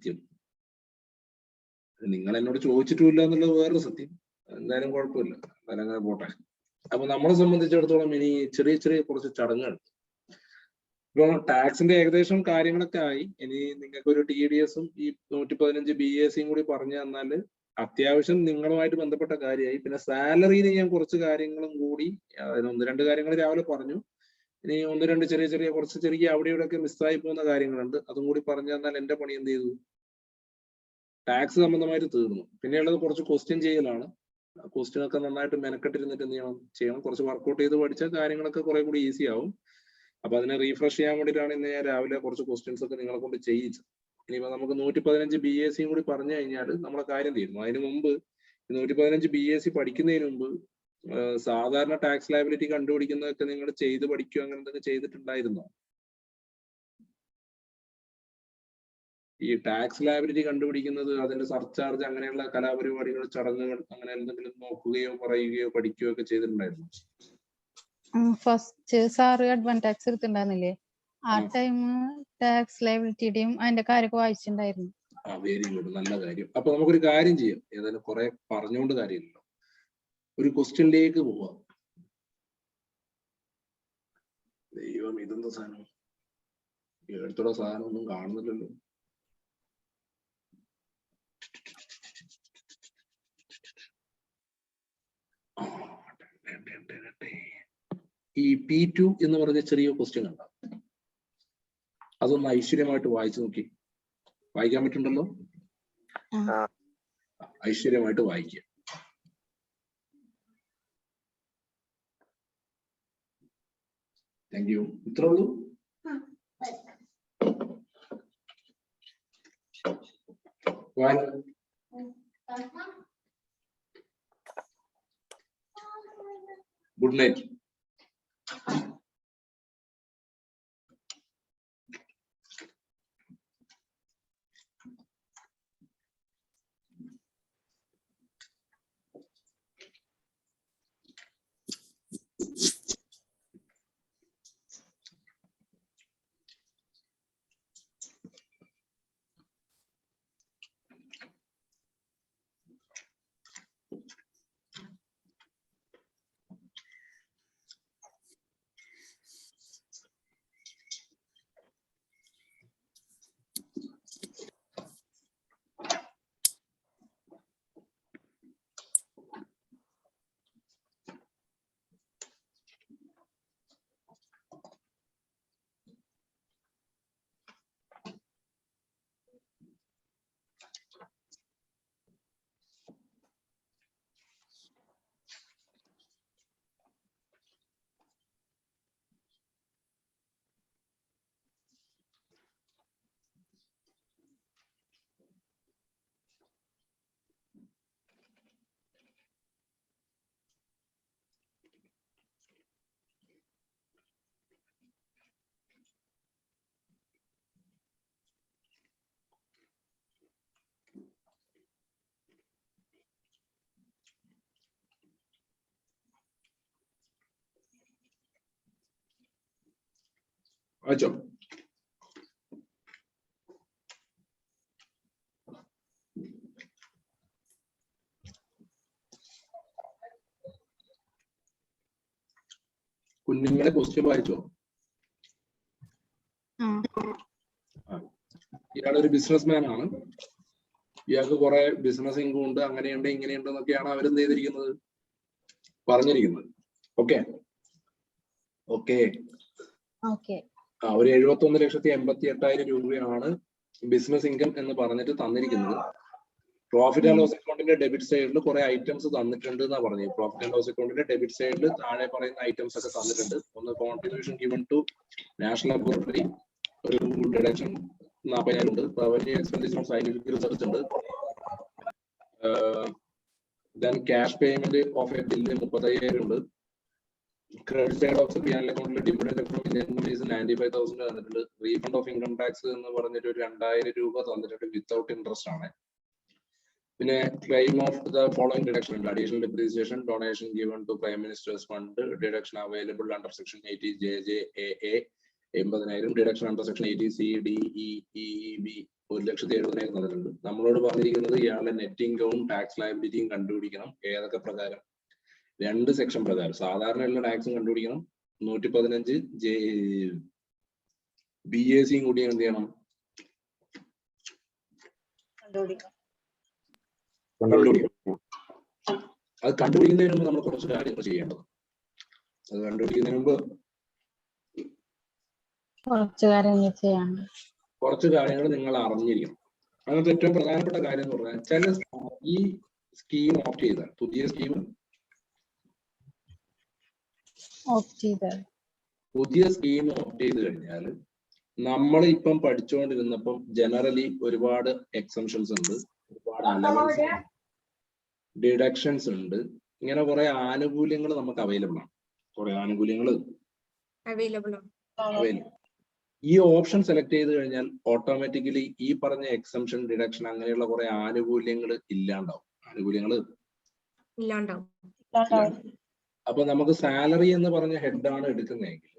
സത്യം. നിങ്ങൾ എന്നോട് ചോദിച്ചിട്ടുമില്ല എന്നുള്ളത് വേറൊരു സത്യം. എന്തായാലും കുഴപ്പമില്ല, എന്തായാലും അങ്ങനെ പോട്ടെ. അപ്പൊ നമ്മളെ സംബന്ധിച്ചിടത്തോളം ഇനി ചെറിയ ചെറിയ കുറച്ച് ചടങ്ങുകൾ. ഇപ്പൊ ടാക്സിന്റെ ഏകദേശം കാര്യങ്ങളൊക്കെ ആയി. ഇനി നിങ്ങൾക്ക് ഒരു TDS ഈ 115 BAC കൂടി പറഞ്ഞു തന്നാല് അത്യാവശ്യം നിങ്ങളുമായിട്ട് ബന്ധപ്പെട്ട കാര്യമായി. പിന്നെ സാലറിയിൽ ഞാൻ കുറച്ച് കാര്യങ്ങളും കൂടി, അതിന് 1-2 കാര്യങ്ങൾ രാവിലെ പറഞ്ഞു. ഇനി 1-2 ചെറിയ കുറച്ച് ചെറിയ അവിടെ ഇവിടെയൊക്കെ മിസ്സായി പോകുന്ന കാര്യങ്ങളുണ്ട്. അതും കൂടി പറഞ്ഞു തന്നാൽ എന്റെ പണി എന്ത് ചെയ്തു, ടാക്സ് സംബന്ധമായിട്ട് തീർന്നു. പിന്നെയുള്ളത് കുറച്ച് ക്വസ്റ്റ്യൻ ചെയ്യലാണ്. ക്വസ്റ്റ്യൻ ഒക്കെ നന്നായിട്ട് മെനക്കെട്ടിരുന്നിട്ട് എന്ത് ചെയ്യണം, കുറച്ച് വർക്ക്ഔട്ട് ചെയ്ത് പഠിച്ചാൽ കാര്യങ്ങളൊക്കെ കുറെ കൂടി ഈസി ആവും. അപ്പൊ അതിനെ റീഫ്രഷ് ചെയ്യാൻ വേണ്ടിയിട്ടാണ് ഇന്ന് ഞാൻ രാവിലെ കുറച്ച് ക്വസ്റ്റ്യൻസ് ഒക്കെ നിങ്ങളെ കൊണ്ട് ചെയ്യിച്ചത്. ഇനിയിപ്പോ നമുക്ക് 115 BAC കൂടി പറഞ്ഞു കഴിഞ്ഞാൽ നമ്മളെ കാര്യം തീരുന്നു. അതിന് മുമ്പ് 115 BAC പഠിക്കുന്നതിന് മുമ്പ് സാധാരണ ടാക്സ് ലയബിലിറ്റി കണ്ടുപിടിക്കുന്നതൊക്കെ നിങ്ങൾ ചെയ്ത് പഠിക്കുക, അങ്ങനെ എന്തൊക്കെ ചെയ്തിട്ടുണ്ടായിരുന്നോ? ഈ ടാക്സ് ലയബിലിറ്റി കണ്ടുപിടിക്കുന്നത്, അതിന്റെ സർചാർജ്, അങ്ങനെയുള്ള കലാപരിപാടികൾ, ചടങ്ങുകൾ, അങ്ങനെ എന്തെങ്കിലും നോക്കുകയോ പറയുകയോ പഠിക്കുകയോ ഒക്കെ ചെയ്തിട്ടുണ്ടായിരുന്നു? ഫസ്റ്റ് സാറ് അഡ്വാൻസ് ടാക്സ് എടുത്തിട്ടുണ്ടായിരുന്നില്ലേ, ആ ടൈം ടാക്സ് ലയബിലിറ്റിയുടെയും അതിന്റെ കാര്യമൊക്കെ വായിച്ചിട്ടുണ്ടായിരുന്നു. വെരി ഗുഡ്, നല്ല കാര്യം. അപ്പൊ നമുക്കൊരു കാര്യം ചെയ്യാം, ഏതായാലും കുറെ പറഞ്ഞുകൊണ്ട് കാര്യമില്ലല്ലോ, ഒരു ക്വസ്റ്റ്യനിലേക്ക് പോവാം. ദൈവം, ഇതെന്താ സാധനം, എടുത്തുള്ള സാധനം ഒന്നും കാണുന്നില്ലല്ലോ. ഈ P2 എന്ന് പറഞ്ഞ ചെറിയ ക്വസ്റ്റ്യൻ കണ്ടോ? അതൊന്ന് ഐശ്വര്യമായിട്ട് വായിച്ചു നോക്കി. വായിക്കാൻ പറ്റുന്നുണ്ടല്ലോ? ഐശ്വര്യമായിട്ട് വായിക്കുക. Thank you. ഇത്രേ ഉള്ളൂ. Good night. വായിച്ചോ? കുഞ്ഞുങ്ങളെ ക്വസ്റ്റ്യൻ വായിച്ചോ? ഇയാളൊരു ബിസിനസ്മാൻ ആണ്. ഇയാൾക്ക് കുറെ ബിസിനസ് ഇൻകം ഉണ്ട്, അങ്ങനെയുണ്ട് ഇങ്ങനെയുണ്ട് എന്നൊക്കെയാണ് അവരെന്ത് ചെയ്തിരിക്കുന്നത്, പറഞ്ഞിരിക്കുന്നത്. Okay okay okay. ഒരു 71,80,800 രൂപയാണ് ബിസിനസ് ഇൻകം എന്ന് പറഞ്ഞിട്ട് തന്നിരിക്കുന്നത്. പ്രോഫിറ്റ് ആൻഡ് ലോസ് അക്കൗണ്ടിന്റെ ഡെബിറ്റ് സൈഡിൽ കുറെ ഐറ്റംസ് തന്നിട്ടുണ്ട് എന്നാ പറഞ്ഞത്. പ്രോഫിറ്റ് ആൻഡ് ലോസ് അക്കൗണ്ടിന്റെ ഡെബിറ്റ് സൈഡിൽ താഴെ പറയുന്ന ഐറ്റംസ് ഒക്കെ തന്നിട്ടുണ്ട്. ഒന്ന്, contribution given to national laboratory, ഒരു ഡിഡക്ഷൻ 40,000 ഉണ്ട്. Revenue expenditure on scientific research ഉണ്ട്. Then cash payment of a bill 35,000 ഉണ്ട്. ക്രെഡിറ്റ് സൈഡ് ഓഫ് പിയാനൽ അക്കൗണ്ടിൽ ഡിവിഡൻഡ് ഫ്രം ഇന്ത്യൻ കമ്പനീസ് 95,000 തന്നിട്ടുണ്ട്. റീഫണ്ട് ഓഫ് ഇൻകം ടാക്സ് എന്ന് പറഞ്ഞിട്ട് ഒരു 2,000 രൂപ തന്നിട്ടുണ്ട്, വിത്തൗട്ട് ഇൻട്രസ്റ്റ് ആണ്. പിന്നെ claim of the following deduction ഉണ്ട്: additional depreciation, donation given to prime minister's fund, deduction available under section 80 JJAA 80,000, deduction under section 80 CDEEB 1,70,000 തന്നിട്ടുണ്ട്. നമ്മളോട് പറഞ്ഞിരിക്കുന്നത് ഇയാളുടെ നെറ്റ് ഇൻകവും ടാക്സ് ലയബിലിറ്റിയും കണ്ടുപിടിക്കണം. ഏതൊക്കെ പ്രകാരം? 2 സെക്ഷൻ പ്രകാരം. സാധാരണയുള്ള ടാക്സും കണ്ടുപിടിക്കണം. 115 BAC കൂടി എന്ത് ചെയ്യണം? കണ്ടുപിടിക്കണം. അത് കണ്ടുപിടിക്കുന്നതിന് മുമ്പ് നമ്മൾ കുറച്ച് കാര്യങ്ങൾ ചെയ്യേണ്ടത്. അത് കണ്ടുപിടിക്കുന്നതിന് മുമ്പ് കുറച്ച് കാര്യങ്ങൾ നിങ്ങൾ അറിഞ്ഞിരിക്കണം. അതിനകത്ത് ഏറ്റവും പ്രധാനപ്പെട്ട കാര്യം എന്ന് പറഞ്ഞാൽ ചില ഈ സ്കീം ഓപ്റ്റ് ചെയ്താൽ, പുതിയ സ്കീം ഓപ്റ്റ് ചെയ്ത് കഴിഞ്ഞാൽ നമ്മൾ ഇപ്പം പഠിച്ചുകൊണ്ടിരുന്നപ്പം ജനറലി ഒരുപാട് എക്സംഷൻസ് ഉണ്ട്, ഒരുപാട് അലവൻസ്, ഡിഡക്ഷൻസ് ഉണ്ട്, ഇങ്ങനെ കുറെ ആനുകൂല്യങ്ങൾ നമുക്ക് അവൈലബിൾ ആണ്. കുറെ ആനുകൂല്യങ്ങൾ അവൈലബിൾ. ഈ ഓപ്ഷൻ സെലക്ട് ചെയ്ത് കഴിഞ്ഞാൽ ഓട്ടോമാറ്റിക്കലി ഈ പറഞ്ഞ എക്സംഷൻ, ഡിഡക്ഷൻ അങ്ങനെയുള്ള കുറെ ആനുകൂല്യങ്ങൾ ഇല്ലാണ്ടാവും. അപ്പൊ നമുക്ക് സാലറി എന്ന് പറഞ്ഞ ഹെഡാണ് എടുക്കുന്നതെങ്കിൽ,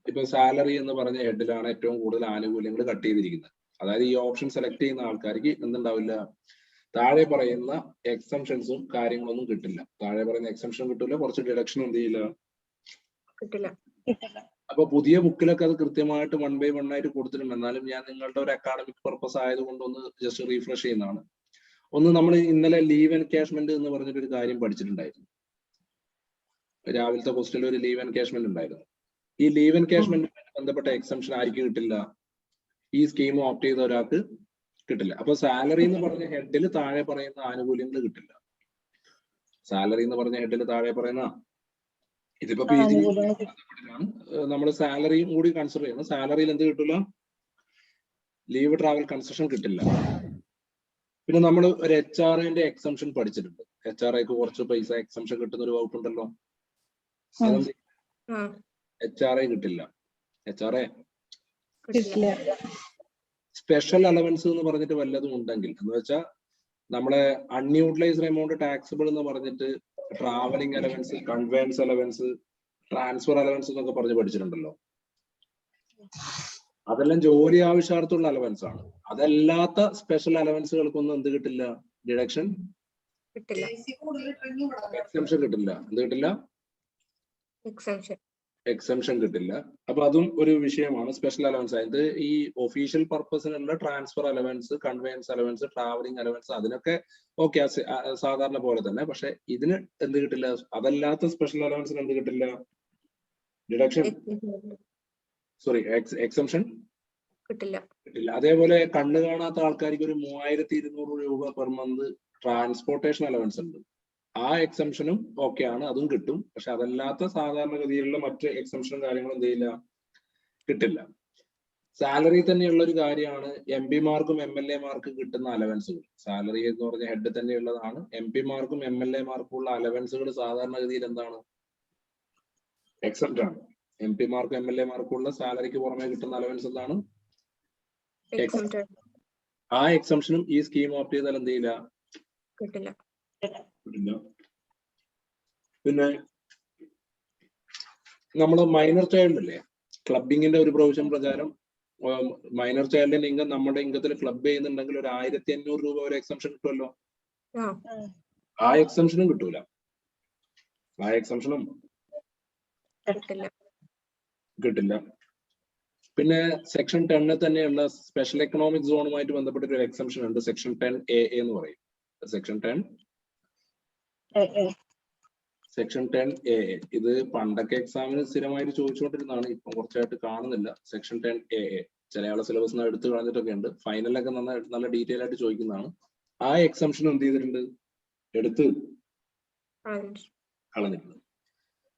ഇപ്പൊ സാലറി എന്ന് പറഞ്ഞ ഹെഡിലാണ് ഏറ്റവും കൂടുതൽ ആനുകൂല്യങ്ങൾ കട്ട് ചെയ്തിരിക്കുന്നത്. അതായത് ഈ ഓപ്ഷൻ സെലക്ട് ചെയ്യുന്ന ആൾക്കാർക്ക് എന്തുണ്ടാവില്ല, താഴെ പറയുന്ന എക്സംഷൻസും കാര്യങ്ങളൊന്നും കിട്ടില്ല. താഴെ പറയുന്ന എക്സംഷൻ കിട്ടില്ല, കുറച്ച് ഡിഡക്ഷൻ എന്ത് ചെയ്യില്ല, കിട്ടില്ല. അപ്പൊ പുതിയ ബുക്കിലൊക്കെ അത് കൃത്യമായിട്ട് 1 by 1 ആയിട്ട് കൊടുത്തിട്ടുണ്ട്. എന്നാലും ഞാൻ നിങ്ങളുടെ ഒരു അക്കാഡമിക് പർപ്പസ് ആയതുകൊണ്ട് ഒന്ന് ജസ്റ്റ് റീഫ്രഷ് ചെയ്യുന്നതാണ്. ഒന്ന് നമ്മൾ ഇന്നലെ ലീവ് എൻകാഷ്മെന്റ് എന്ന് പറഞ്ഞിട്ട് ഒരു കാര്യം പഠിച്ചിട്ടുണ്ടായിരുന്നു. രാവിലത്തെ ക്വസ്റ്റ്യനിൽ ഒരു ലീവ് എൻകാഷ്മെന്റ് ഉണ്ടായിരുന്നു. ഈ ലീവ് എൻകാഷ്മെന്റുമായി ബന്ധപ്പെട്ട എക്സംഷൻ ആർക്കും കിട്ടില്ല, ഈ സ്കീം ഓപ്റ്റ് ചെയ്ത ഒരാൾക്ക് കിട്ടില്ല. അപ്പൊ സാലറി എന്ന് പറഞ്ഞ ഹെഡിൽ താഴെ പറയുന്ന ആനുകൂല്യങ്ങൾ കിട്ടില്ല. സാലറി എന്ന് പറഞ്ഞ ഹെഡിൽ താഴെ പറയുന്ന, ഇതിപ്പോ PG നമ്മൾ സാലറിയും കൂടി കൺസിഡർ ചെയ്യണം. സാലറിയിൽ എന്ത് കിട്ടില്ല, ലീവ് ട്രാവൽ കൺസെഷൻ കിട്ടില്ല. പിന്നെ നമ്മൾ ഒരു HRAന്റെ എക്സംഷൻ പഠിച്ചിട്ടുണ്ട്. HRAക്ക് കുറച്ച് പൈസ എക്സംഷൻ കിട്ടുന്ന ഒരു വകുപ്പുണ്ടല്ലോ, അതെന്ത് HRA കിട്ടില്ല. HRA സ്പെഷ്യൽ അലവൻസ് എന്ന് പറഞ്ഞിട്ട് വല്ലതും ഉണ്ടെങ്കിൽ, എന്ന് വെച്ചാൽ നമ്മളെ അൺയൂട്ടിലൈസ്ഡ് എമൗണ്ട് ടാക്സിബിൾ എന്ന് പറഞ്ഞിട്ട് travelling allowance, conveyance allowance, transfer allowance എന്നൊക്കെ പറഞ്ഞ് പഠിച്ചിട്ടുണ്ടല്ലോ. അതെല്ലാം ജോലി ആവശ്യാർത്ഥമുള്ള അലവൻസ് ആണ്. അതല്ലാത്ത സ്പെഷ്യൽ അലവൻസുകൾക്കൊന്നും എന്ത് കിട്ടില്ല, ഡിഡക്ഷൻ കിട്ടില്ല, എക്സംഷൻ കിട്ടില്ല. എന്ത് കിട്ടില്ല, എക്സംഷൻ കിട്ടില്ല. അപ്പൊ അതും ഒരു വിഷയമാണ്. സ്പെഷ്യൽ അലവൻസ് ആയത് ഈ ഒഫീഷ്യൽ പർപ്പസിനുള്ള transfer allowance, conveyance allowance, travelling allowance, അതിനൊക്കെ ഓക്കെ സാധാരണ പോലെ തന്നെ. പക്ഷെ ഇതിന് എന്ത് കിട്ടില്ല, അതല്ലാത്ത സ്പെഷ്യൽ അലവൻസിന് എന്ത് കിട്ടില്ല, ഡിഡക്ഷൻ സോറി എക്സംഷൻ കിട്ടില്ല. അതേപോലെ കണ്ണു കാണാത്ത ആൾക്കാർക്ക് ഒരു 3,200 രൂപ പെർ മന്ത് ട്രാൻസ്പോർട്ടേഷൻ അലവൻസ് ഉണ്ട്. ആ എക്സംഷനും ഓക്കെ ആണ്, അതും കിട്ടും. പക്ഷെ അതല്ലാത്ത സാധാരണഗതിയിലുള്ള മറ്റ് എക്സംഷനും കാര്യങ്ങളും എന്ത് ചെയ്യില്ല, കിട്ടില്ല. സാലറി തന്നെയുള്ള ഒരു കാര്യമാണ് MP മാർക്കും MLA മാർക്കും കിട്ടുന്ന അലവൻസുകൾ. സാലറി എന്ന് പറഞ്ഞ ഹെഡ് തന്നെയുള്ളതാണ്. MP മാർക്കും MLA മാർക്കും ഉള്ള അലവൻസുകൾ സാധാരണഗതിയിൽ എന്താണ്, എക്സംപ്റ്റ് ആണ്. MP മാർക്കും MLA മാർക്കും ഉള്ള സാലറിക്ക് പുറമെ കിട്ടുന്ന അലവൻസ് എന്താണ്, ആ എക്സംഷനും ഈ സ്കീം ഓപ്റ്റ് ചെയ്താൽ എന്ത് ചെയ്യില്ല, കിട്ടില്ല. പിന്നെ നമ്മള് മൈനർ ചൈൽഡ് അല്ലേ, ക്ലബിങ്ങിന്റെ ഒരു പ്രൊവിഷൻ പ്രകാരം മൈനർ ചൈൽഡിന്റെ ഇൻകം നമ്മുടെ ഇൻകത്തിൽ ക്ലബ് ചെയ്യുന്നുണ്ടെങ്കിൽ ഒരു 1,500 രൂപ ഒരു എക്സംഷൻ കിട്ടുമല്ലോ. ആ എക്സംഷനും കിട്ടൂല, ആ എക്സംഷനും കിട്ടില്ല. പിന്നെ സെക്ഷൻ 10 തന്നെയുള്ള സ്പെഷ്യൽ എക്കണോമിക് സോണുമായിട്ട് ബന്ധപ്പെട്ട ഒരു എക്സംഷൻ ഉണ്ട്, സെക്ഷൻ 10A എന്ന് പറയും. സെക്ഷൻ 10A ഇത് പണ്ടൊക്കെ എക്സാമിന് സ്ഥിരമായിട്ട് ചോദിച്ചുകൊണ്ടിരുന്നതാണ്, ഇപ്പം കുറച്ചായിട്ട് കാണുന്നില്ല. സെക്ഷൻ 10AA ചില ആളെ സിലബസ് എടുത്ത് കളഞ്ഞിട്ടൊക്കെ ഉണ്ട്. ഫൈനലൊക്കെ നല്ല ഡീറ്റെയിൽ ആയിട്ട് ചോദിക്കുന്നതാണ്. ആ എക്സംഷൻ എന്ത് ചെയ്തിട്ടുണ്ട്, എടുത്ത് കളഞ്ഞിട്ടുണ്ട്.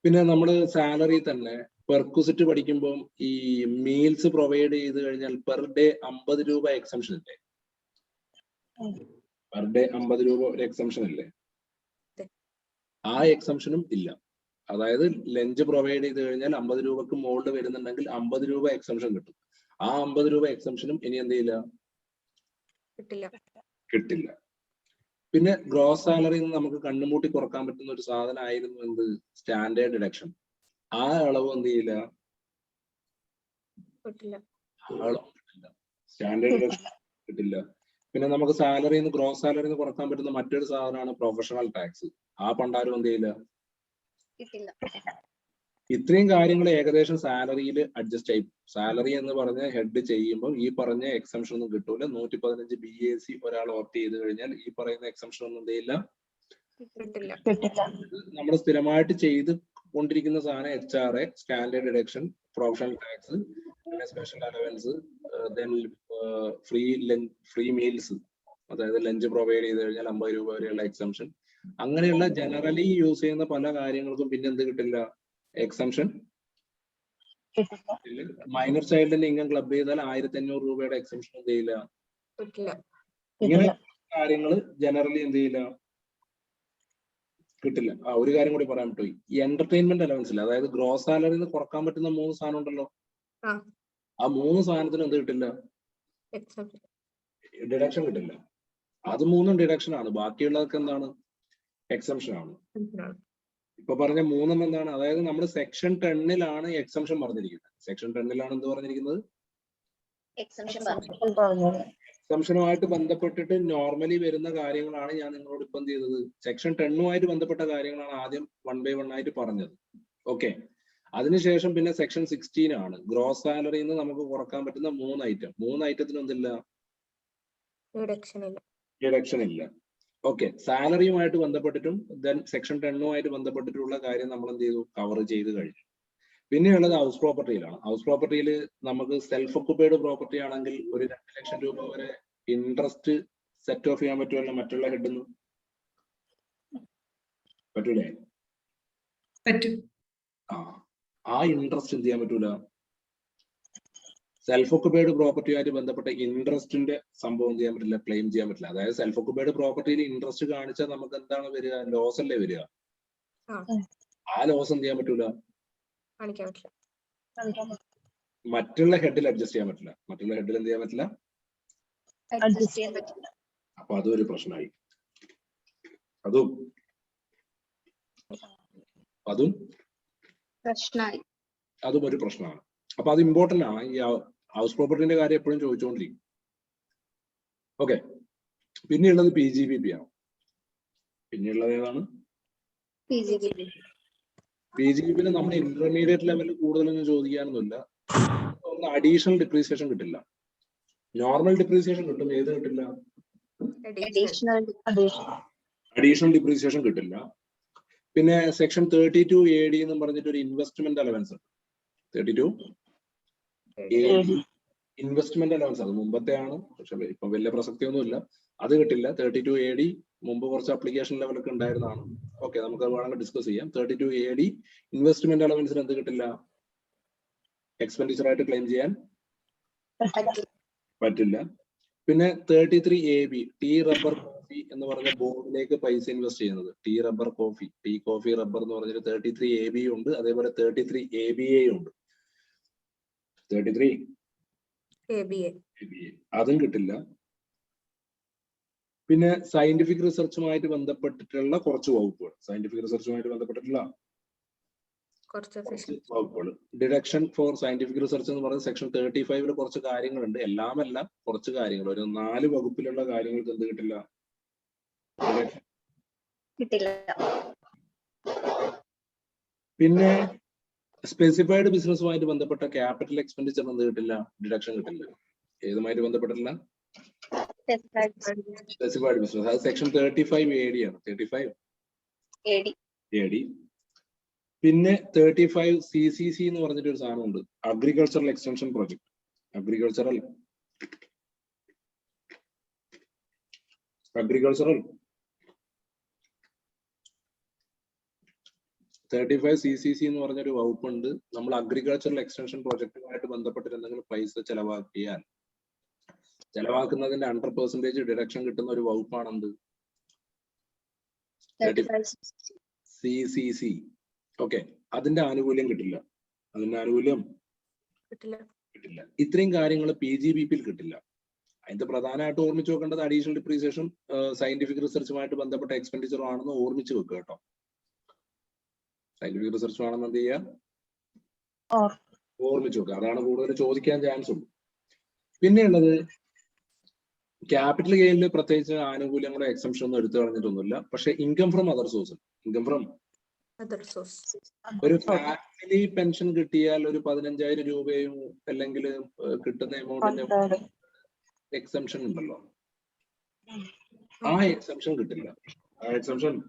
പിന്നെ നമ്മള് സാലറി തന്നെ പെർക്വിസിറ്റ് പഠിക്കുമ്പോൾ ഈ മീൽസ് പ്രൊവൈഡ് ചെയ്ത് കഴിഞ്ഞാൽ പെർ ഡേ 50 രൂപ എക്സംഷൻ ഇല്ലേ, പെർ ഡേ 50 രൂപ ഒരു എക്സംഷൻ ഇല്ലേ, ആ എക്സംഷനും ഇല്ല. അതായത് ലഞ്ച് പ്രൊവൈഡ് ചെയ്ത് കഴിഞ്ഞാൽ 50 രൂപക്ക് മുകളിൽ വരുന്നുണ്ടെങ്കിൽ 50 രൂപ എക്സംഷൻ കിട്ടും. ആ 50 രൂപ എക്സംഷനും ഇനി എന്ത് ചെയ്യില്ല, കിട്ടില്ല. പിന്നെ ഗ്രോസ് സാലറി നമുക്ക് കണ്ണുമൂട്ടി കുറക്കാൻ പറ്റുന്ന ഒരു സാധനമായിരുന്നു എന്ത്, സ്റ്റാൻഡേർഡ് ഡിഡക്ഷൻ. ആ അളവ് എന്ത് ചെയ്യില്ല, കിട്ടില്ല. സ്റ്റാൻഡേർഡ് ഡിഡക്ഷൻ കിട്ടില്ല. പിന്നെ നമുക്ക് സാലറിന്ന് ഗ്രോസ് സാലറിന്ന് കുറക്കാൻ പറ്റുന്ന മറ്റൊരു സാധനമാണ് പ്രൊഫഷണൽ ടാക്സ്. ആ പണ്ടാരും എന്ത് ചെയ്യില്ല. ഇത്രയും കാര്യങ്ങൾ ഏകദേശം സാലറിയിൽ അഡ്ജസ്റ്റ് ആയി. സാലറി എന്ന് പറഞ്ഞ ഹെഡ് ചെയ്യുമ്പോൾ ഈ പറഞ്ഞ എക്സംഷൻ ഒന്നും കിട്ടൂല. 115 BAC ഒരാൾ ഓപ്റ്റ് ചെയ്ത് കഴിഞ്ഞാൽ ഈ പറയുന്ന എക്സംഷൻ ഒന്നും എന്ത് ചെയ്യില്ല. നമ്മൾ സ്ഥിരമായിട്ട് ചെയ്ത് കൊണ്ടിരിക്കുന്ന സാധനം HRA, standard deduction, professional tax, പിന്നെ സ്പെഷ്യൽ അലവൻസ്, ഫ്രീ മീൽസ്, അതായത് ലഞ്ച് പ്രൊവൈഡ് ചെയ്ത് കഴിഞ്ഞാൽ 50 രൂപ വരെയുള്ള എക്സംഷൻ. അങ്ങനെയുള്ള ജനറലി യൂസ് ചെയ്യുന്ന പല കാര്യങ്ങൾക്കും പിന്നെ എന്ത് കിട്ടില്ല, എക്സംഷൻ. മൈനർ ചൈൽഡിന്റെ ഇൻകം ക്ലബ് ചെയ്താൽ 1500 രൂപയുടെ എക്സംഷൻ എന്ത് ചെയ്യില്ല. ഇങ്ങനെ കാര്യങ്ങൾ ജനറലി എന്ത് ചെയ്യില്ല, കിട്ടില്ല. ഒരു കാര്യം കൂടി പറയാൻ പറ്റും. ഈ എന്റർടൈൻമെന്റ് അലവൻസ് ഇല്ല, അതായത് ഗ്രോസ് സാലറിന്ന് കുറക്കാൻ പറ്റുന്ന 3 സാധനം ഉണ്ടല്ലോ, ആ 3 സാധനത്തിന് എന്ത് കിട്ടില്ല, ഡിഡക്ഷൻ കിട്ടില്ല. അത് 3 ഡിഡക്ഷൻ ആണ്, ബാക്കിയുള്ളതൊക്കെ എന്താണ്, എക്സംഷൻ ആണ്. ഇപ്പൊ പറഞ്ഞ 3 എന്താണ്, അതായത് നമ്മൾ സെക്ഷൻ 10-ലാണ് എക്സംഷൻ പറഞ്ഞിരിക്കുന്നത്. സെക്ഷൻ 10-ലാണ് എന്ത് പറഞ്ഞിരിക്കുന്നത്, എക്സംഷനുമായിട്ട് ബന്ധപ്പെട്ടിട്ട് നോർമലി വരുന്ന കാര്യങ്ങളാണ് ഞാൻ നിങ്ങളോട് ഇപ്പം ചെയ്തത്. സെക്ഷൻ 10-ഉമായിട്ട് ബന്ധപ്പെട്ട കാര്യങ്ങളാണ് ആദ്യം 1 by 1 ആയിട്ട് പറഞ്ഞത്. ഓക്കെ, അതിനുശേഷം പിന്നെ സെക്ഷൻ 16 ആണ് ഗ്രോസ് സാലറിന്ന് നമുക്ക് കുറക്കാൻ പറ്റുന്ന 3 ഐറ്റം. 3 ഐറ്റത്തിന് എന്തില്ല, ഡിഡക്ഷൻ ഇല്ല. ഓക്കെ, സാലറിയുമായിട്ട് ബന്ധപ്പെട്ടിട്ടും ദെൻ സെക്ഷൻ 10-ഉമായിട്ട് ബന്ധപ്പെട്ടിട്ടുള്ള കാര്യം നമ്മൾ എന്ത് ചെയ്തു, കവർ ചെയ്ത് കഴിഞ്ഞു. പിന്നെയുള്ളത് ഹൗസ് പ്രോപ്പർട്ടിയിലാണ്. ഹൗസ് പ്രോപ്പർട്ടിയിൽ നമുക്ക് സെൽഫ് ഒക്കുപൈഡ് പ്രോപ്പർട്ടി ആണെങ്കിൽ ഒരു 2 ലക്ഷം രൂപ വരെ ഇൻട്രസ്റ്റ് സെറ്റ് ഓഫ് ചെയ്യാൻ പറ്റുമല്ലോ മറ്റുള്ള ഹെഡിന്ന്, പറ്റൂലേ? പറ്റും. ആ ഇൻട്രസ്റ്റ് എന്ത് ചെയ്യാൻ പറ്റൂല, സെൽഫ് ഒക്കുപൈഡ് പ്രോപ്പർട്ടിയുമായിട്ട് ബന്ധപ്പെട്ട ഇൻട്രസ്റ്റിന്റെ സംഭവം എന്ത് ചെയ്യാൻ പറ്റില്ല, ക്ലെയിം ചെയ്യാൻ പറ്റില്ല. അതായത് സെൽഫ് ഒക്കുപൈഡ് പ്രോപ്പർട്ടിയിൽ ഇൻട്രസ്റ്റ് കാണിച്ചാൽ നമുക്ക് എന്താണ് വരിക, ലോസ് അല്ലേ വരിക. ആ ലോസ് എന്ത് ചെയ്യാൻ പറ്റൂല, മറ്റുള്ള ഹെഡിൽ അഡ്ജസ്റ്റ് ചെയ്യാൻ പറ്റില്ല. മറ്റുള്ള ഹെഡിൽ എന്ത് ചെയ്യാൻ പറ്റില്ല, അപ്പൊ അതും ഒരു പ്രശ്നമായി. അതും ഒരു പ്രശ്നമാണ്. അപ്പൊ അത് ഇമ്പോർട്ടന്റ് ആണ്. ഈ ഹൗസ് പ്രോപ്പർട്ടിന്റെ കാര്യം എപ്പോഴും ചോദിച്ചുകൊണ്ടിരിക്കും. ഓക്കെ, പിന്നെയുള്ളത് PGBP ആണ്. പിന്നെയുള്ളത് ഏതാണ്, PGBP നമ്മുടെ ഇന്റർമീഡിയറ്റ് ലെവലിൽ കൂടുതലൊന്നും ചോദിക്കാനൊന്നുമില്ല. ഒന്ന് അഡീഷണൽ ഡിപ്രീസിയേഷൻ കിട്ടില്ല, നോർമൽ ഡിപ്രീസിയേഷൻ കിട്ടും, ഏത് കിട്ടില്ല, അഡീഷണൽ ഡിപ്രീസിയേഷൻ കിട്ടില്ല. പിന്നെ സെക്ഷൻ 32 AD എന്ന് പറഞ്ഞിട്ട് ഒരു ഇൻവെസ്റ്റ്മെന്റ് അലവൻസ് ഉണ്ട്. 32 AD ഇൻവെസ്റ്റ്മെന്റ് അലവൻസ്, അത് മുമ്പത്തെ ആണ്, പക്ഷെ ഇപ്പൊ വലിയ പ്രസക്തിയൊന്നുമില്ല. അത് കിട്ടില്ല. 32 AD മുമ്പ് കുറച്ച് അപ്ലിക്കേഷൻ ലെവലൊക്കെ ഉണ്ടായിരുന്നതാണ്. ഓക്കെ, നമുക്ക് അത് വേണമെങ്കിൽ ഡിസ്കസ് ചെയ്യാം. 32 AD ഇൻവെസ്റ്റ്മെന്റ് അലവൻസിന് എന്ത് കിട്ടില്ല, എക്സ്പെൻഡിച്ചർ ആയിട്ട് ക്ലെയിം ചെയ്യാൻ പറ്റില്ല. പിന്നെ 33 AB ടീ റബ്ബർ കോഫി എന്ന് പറഞ്ഞ ബോർഡിലേക്ക് പൈസ ഇൻവെസ്റ്റ് ചെയ്യുന്നത്. Tea rubber coffee, tea coffee rubber എന്ന് പറഞ്ഞിട്ട് 33 AB ഉണ്ട്, അതേപോലെ 33 ABA ഉണ്ട്. 33 ABA അതും കിട്ടില്ല. പിന്നെ സയന്റിഫിക് റിസർച്ചുമായിട്ട് ബന്ധപ്പെട്ടിട്ടുള്ള കുറച്ച് വകുപ്പുകൾ, വകുപ്പുകൾ. ഡിഡക്ഷൻ ഫോർ സയന്റിഫിക് റിസർച്ച് എന്ന് പറയുന്ന സെക്ഷൻ 35-ൽ കുറച്ച് കാര്യങ്ങളുണ്ട്. എല്ലാമല്ല, കുറച്ച് കാര്യങ്ങൾ, ഒരു 4 വകുപ്പിലുള്ള കാര്യങ്ങൾക്ക് എന്ത് കിട്ടില്ല, പിന്നെ സ്പെസിഫൈഡ് ബിസിനസ്സുമായിട്ട് ബന്ധപ്പെട്ട ക്യാപിറ്റൽ എക്സ്പെൻഡിച്ചർ എന്ത് കിട്ടില്ല, ഡിഡക്ഷൻ കിട്ടില്ല. ഏതുമായിട്ട് ബന്ധപ്പെട്ടിട്ടില്ല, സ്പെസിഫൈഡ് ബിസിനസ്. അത് സെക്ഷൻ 35 AD ആണ്. 35 AD. പിന്നെ 35 CCC എന്ന് പറഞ്ഞിട്ട് ഒരു സാധനമുണ്ട്, അഗ്രികൾച്ചറൽ എക്സ്റ്റൻഷൻ പ്രോജക്ട്. 35 CCC എന്ന് പറഞ്ഞൊരു വകുപ്പുണ്ട്. നമ്മൾ അഗ്രികൾച്ചറൽ എക്സ്റ്റൻഷൻ പ്രോജക്റ്റുമായിട്ട് ബന്ധപ്പെട്ടിട്ട് എന്തെങ്കിലും പൈസ ചെലവാക്കുന്നതിന്റെ 100% ഡിഡക്ഷൻ കിട്ടുന്ന ഒരു വകുപ്പാണെന്ത്, 35 CCC. ഓക്കെ, അതിന്റെ ആനുകൂല്യം കിട്ടില്ല. ഇത്രയും കാര്യങ്ങൾ PGBP-ൽ കിട്ടില്ല. അതിന്റെ പ്രധാനമായിട്ട് ഓർമ്മിച്ച് വെക്കേണ്ടത് അഡീഷണൽ ഡിപ്രീസിയേഷൻ, സയന്റിഫിക് റിസർച്ചുമായിട്ട് ബന്ധപ്പെട്ട എക്സ്പെൻഡിച്ചർ ആണെന്ന് ഓർമ്മിച്ച് വെക്കുക കേട്ടോ. സയന്റിഫിക് റിസർച്ച് ആണെന്ന് എന്ത് ചെയ്യുക, ഓർമ്മിച്ച് വെക്കുക. അതാണ് കൂടുതൽ ചോദിക്കാൻ ചാൻസ് ഉണ്ട്. പിന്നെയുള്ളത് ക്യാപിറ്റൽ ഗെയിനിൽ പ്രത്യേകിച്ച് ആനുകൂല്യങ്ങളോ എക്സംഷൻ ഒന്നും എടുത്തു കളഞ്ഞിട്ടൊന്നുമില്ല. പക്ഷെ income from other source, income from ഒരു ഫാമിലി പെൻഷൻ കിട്ടിയാൽ ഒരു 15,000 രൂപയും അല്ലെങ്കിൽ കിട്ടുന്ന എമൗണ്ടിന്റെ എക്സംഷൻ ഉണ്ടല്ലോ, ആ എക്സംഷൻ കിട്ടില്ല. ആ എക്സംഷനും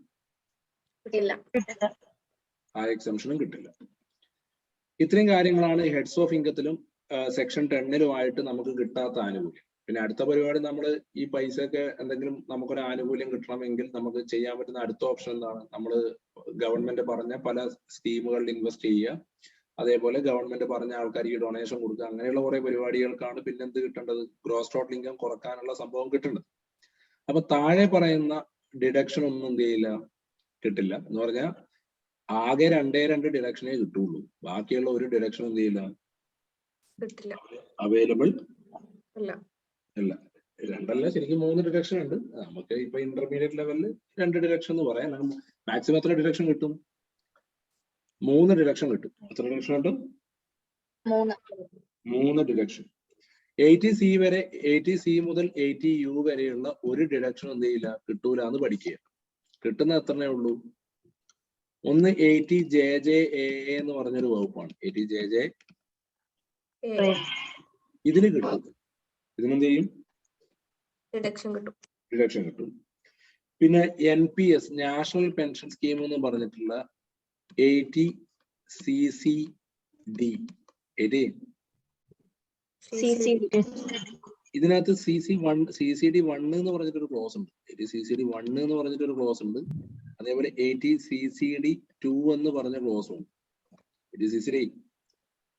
കിട്ടില്ല. ഇത്രയും കാര്യങ്ങളാണ് ഹെഡ്സ് ഓഫ് ഇൻകത്തിലും സെക്ഷൻ 10-ലുമായിട്ട് നമുക്ക് കിട്ടാത്ത ആനുകൂല്യം. പിന്നെ അടുത്ത പരിപാടി നമ്മൾ ഈ പൈസയൊക്കെ എന്തെങ്കിലും നമുക്കൊരു ആനുകൂല്യം കിട്ടണമെങ്കിൽ നമുക്ക് ചെയ്യാൻ പറ്റുന്ന അടുത്ത ഓപ്ഷൻ എന്താണ്? നമ്മൾ ഗവൺമെന്റ് പറഞ്ഞ പല സ്കീമുകളിൽ ഇൻവെസ്റ്റ് ചെയ്യുക, അതേപോലെ ഗവൺമെന്റ് പറഞ്ഞ ആൾക്കാർക്ക് ഡൊണേഷൻ കൊടുക്കുക, അങ്ങനെയുള്ള കുറെ പരിപാടികൾക്കാണ് പിന്നെന്ത് കിട്ടേണ്ടത്? ഗ്രോസ് ടോട്ടൽ ഇൻകം കുറക്കാനുള്ള സംഭവം കിട്ടേണ്ടത്. അപ്പൊ താഴെ പറയുന്ന ഡിഡക്ഷൻ ഒന്നും എന്ത് ചെയ്യില്ല, കിട്ടില്ല. എന്ന് പറഞ്ഞാൽ ആകെ 2 ഡിഡക്ഷനേ കിട്ടുള്ളൂ. ബാക്കിയുള്ള ഒരു ഡിഡക്ഷൻ എന്ത് ചെയ്യില്ല, അവൈലബിൾ അല്ല. 2 ശരിക്കും 3 ഡിഡക്ഷൻ ഉണ്ട്. നമുക്ക് ഇപ്പൊ ഇന്റർമീഡിയറ്റ് ലെവലിൽ 2 ഡിഡക്ഷൻ എന്ന് പറയാം. മാക്സിമം എത്ര ഡിഡക്ഷൻ കിട്ടും? 3 ഡിഡക്ഷൻ കിട്ടും. എത്ര ഡിഡക്ഷൻ കിട്ടും? 3 ഡിഡക്ഷൻ. 80C വരെ, 80C മുതൽ 80U വരെയുള്ള ഒരു ഡിഡക്ഷൻ എന്ത് ചെയ്യില്ല, കിട്ടൂല എന്ന് പഠിക്കുക. കിട്ടുന്ന എത്രേ ഉള്ളൂ? ഒന്ന് 80JJAA എന്ന് പറഞ്ഞൊരു വകുപ്പാണ്. 80JJAA ഇതിന് കിട്ടും. ഇതിനെന്ത് ചെയ്യും? ഡിഡക്ഷൻ കിട്ടും. പിന്നെ NPS നാഷണൽ പെൻഷൻ സ്കീം എന്ന് പറഞ്ഞിട്ടുള്ള 80CCD, ഇതിനകത്ത് CCD 1 എന്ന് പറഞ്ഞിട്ടൊരു ക്ലോസ് ഉണ്ട്. 80CCD 1 എന്ന് പറഞ്ഞിട്ടൊരു ക്ലോസ് ഉണ്ട്. അതേപോലെ 80CCD 2 എന്ന് പറഞ്ഞ ക്ലോസ് ഉണ്ട്. 80CCD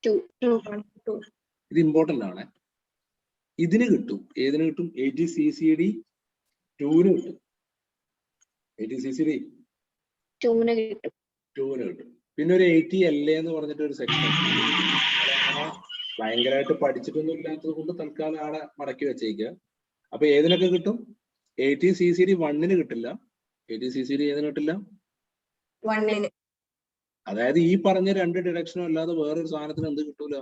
2 ഇത് ഇമ്പോർട്ടന്റ് ആണ്. ഇതിന് കിട്ടും. ഏതിന് കിട്ടും? 80CCD 2-ന് കിട്ടും. 80CCD 2-ന് കിട്ടും. പിന്നെ ഒരു 80LA എന്ന് പറഞ്ഞിട്ട് ഒരു സെക്ഷൻ ഭയങ്കരമായിട്ട് പഠിച്ചിട്ടൊന്നും ഇല്ലാത്തത് കൊണ്ട് തൽക്കാലം ആടെ മടക്കി വെച്ചേക്കുക. അപ്പൊ ഏതിനൊക്കെ കിട്ടും? 80CCD 1-ന് കിട്ടില്ല. 80CCD ഏതിന് കിട്ടില്ല? 1-ന്. അതായത് ഈ പറഞ്ഞ 2 ഡിഡക്ഷനും അല്ലാതെ വേറൊരു സാധനത്തിന് എന്ത് കിട്ടൂല?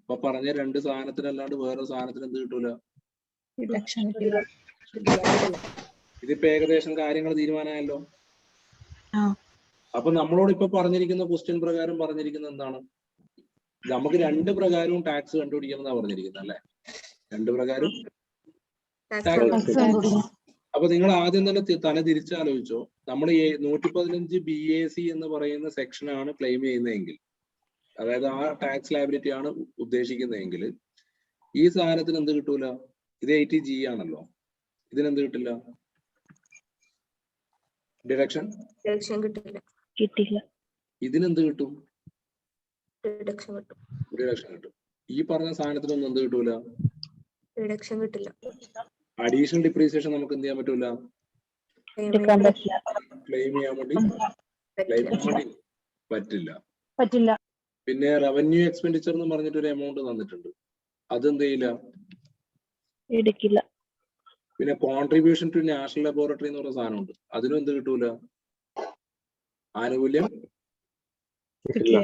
ഇപ്പൊ പറഞ്ഞ 2 സാധനത്തിനല്ലാണ്ട് വേറൊരു സാധനത്തിന് എന്ത് കിട്ടൂല? ഇതിപ്പോ ഏകദേശം കാര്യങ്ങൾ തീരുമാനമായല്ലോ. അപ്പൊ നമ്മളോട് ഇപ്പൊ പറഞ്ഞിരിക്കുന്ന ക്വസ്റ്റ്യൻ പ്രകാരം പറഞ്ഞിരിക്കുന്നത് എന്താണ്? നമുക്ക് 2 പ്രകാരവും ടാക്സ് കണ്ടുപിടിക്കണം എന്നാ പറഞ്ഞിരിക്കുന്നത് അല്ലെ? 2 പ്രകാരം ടാക്സ്. അപ്പൊ നിങ്ങൾ ആദ്യം തന്നെ തല തിരിച്ചാലോചിച്ചോ. നമ്മൾ 115 BAC എന്ന് പറയുന്ന സെക്ഷനാണ് ക്ലെയിം ചെയ്യുന്നതെങ്കിൽ, അതായത് ആ ടാക്സ് ലയബിലിറ്റി ആണ് ഉദ്ദേശിക്കുന്നതെങ്കിൽ, ഈ സാധനത്തിന് എന്ത് കിട്ടൂല? ഇത് 80G ആണല്ലോ. ഇതിനെന്ത് കിട്ടില്ല? ഡിഡക്ഷൻ കിട്ടില്ല. ഇതിനെന്ത് കിട്ടും? ഡിഡക്ഷൻ കിട്ടും. ഈ പറഞ്ഞ സാധനത്തിനൊന്നും എന്ത് കിട്ടൂല? ഡിഡക്ഷൻ കിട്ടില്ല. അഡീഷണൽ ഡിപ്രീസിയേഷൻ നമുക്ക് എന്ത് ചെയ്യാൻ പറ്റൂല? ക്ലെയിം ചെയ്യാൻ വേണ്ടി പറ്റില്ല. പിന്നെ റവന്യൂ എക്സ്പെൻഡിച്ചർ എന്ന് പറഞ്ഞിട്ട് ഒരു എമൗണ്ട് തന്നിട്ടുണ്ട്. അതെന്ത് ചെയ്യില്ല? എടുക്കില്ല. പിന്നെ കോൺട്രിബ്യൂഷൻ ടു നാഷണൽ ലബോറട്ടറി എന്ന് പറഞ്ഞ സാധനമുണ്ട്. അതിനും എന്ത് കിട്ടൂല? ആനുകൂല്യം കിട്ടില്ല.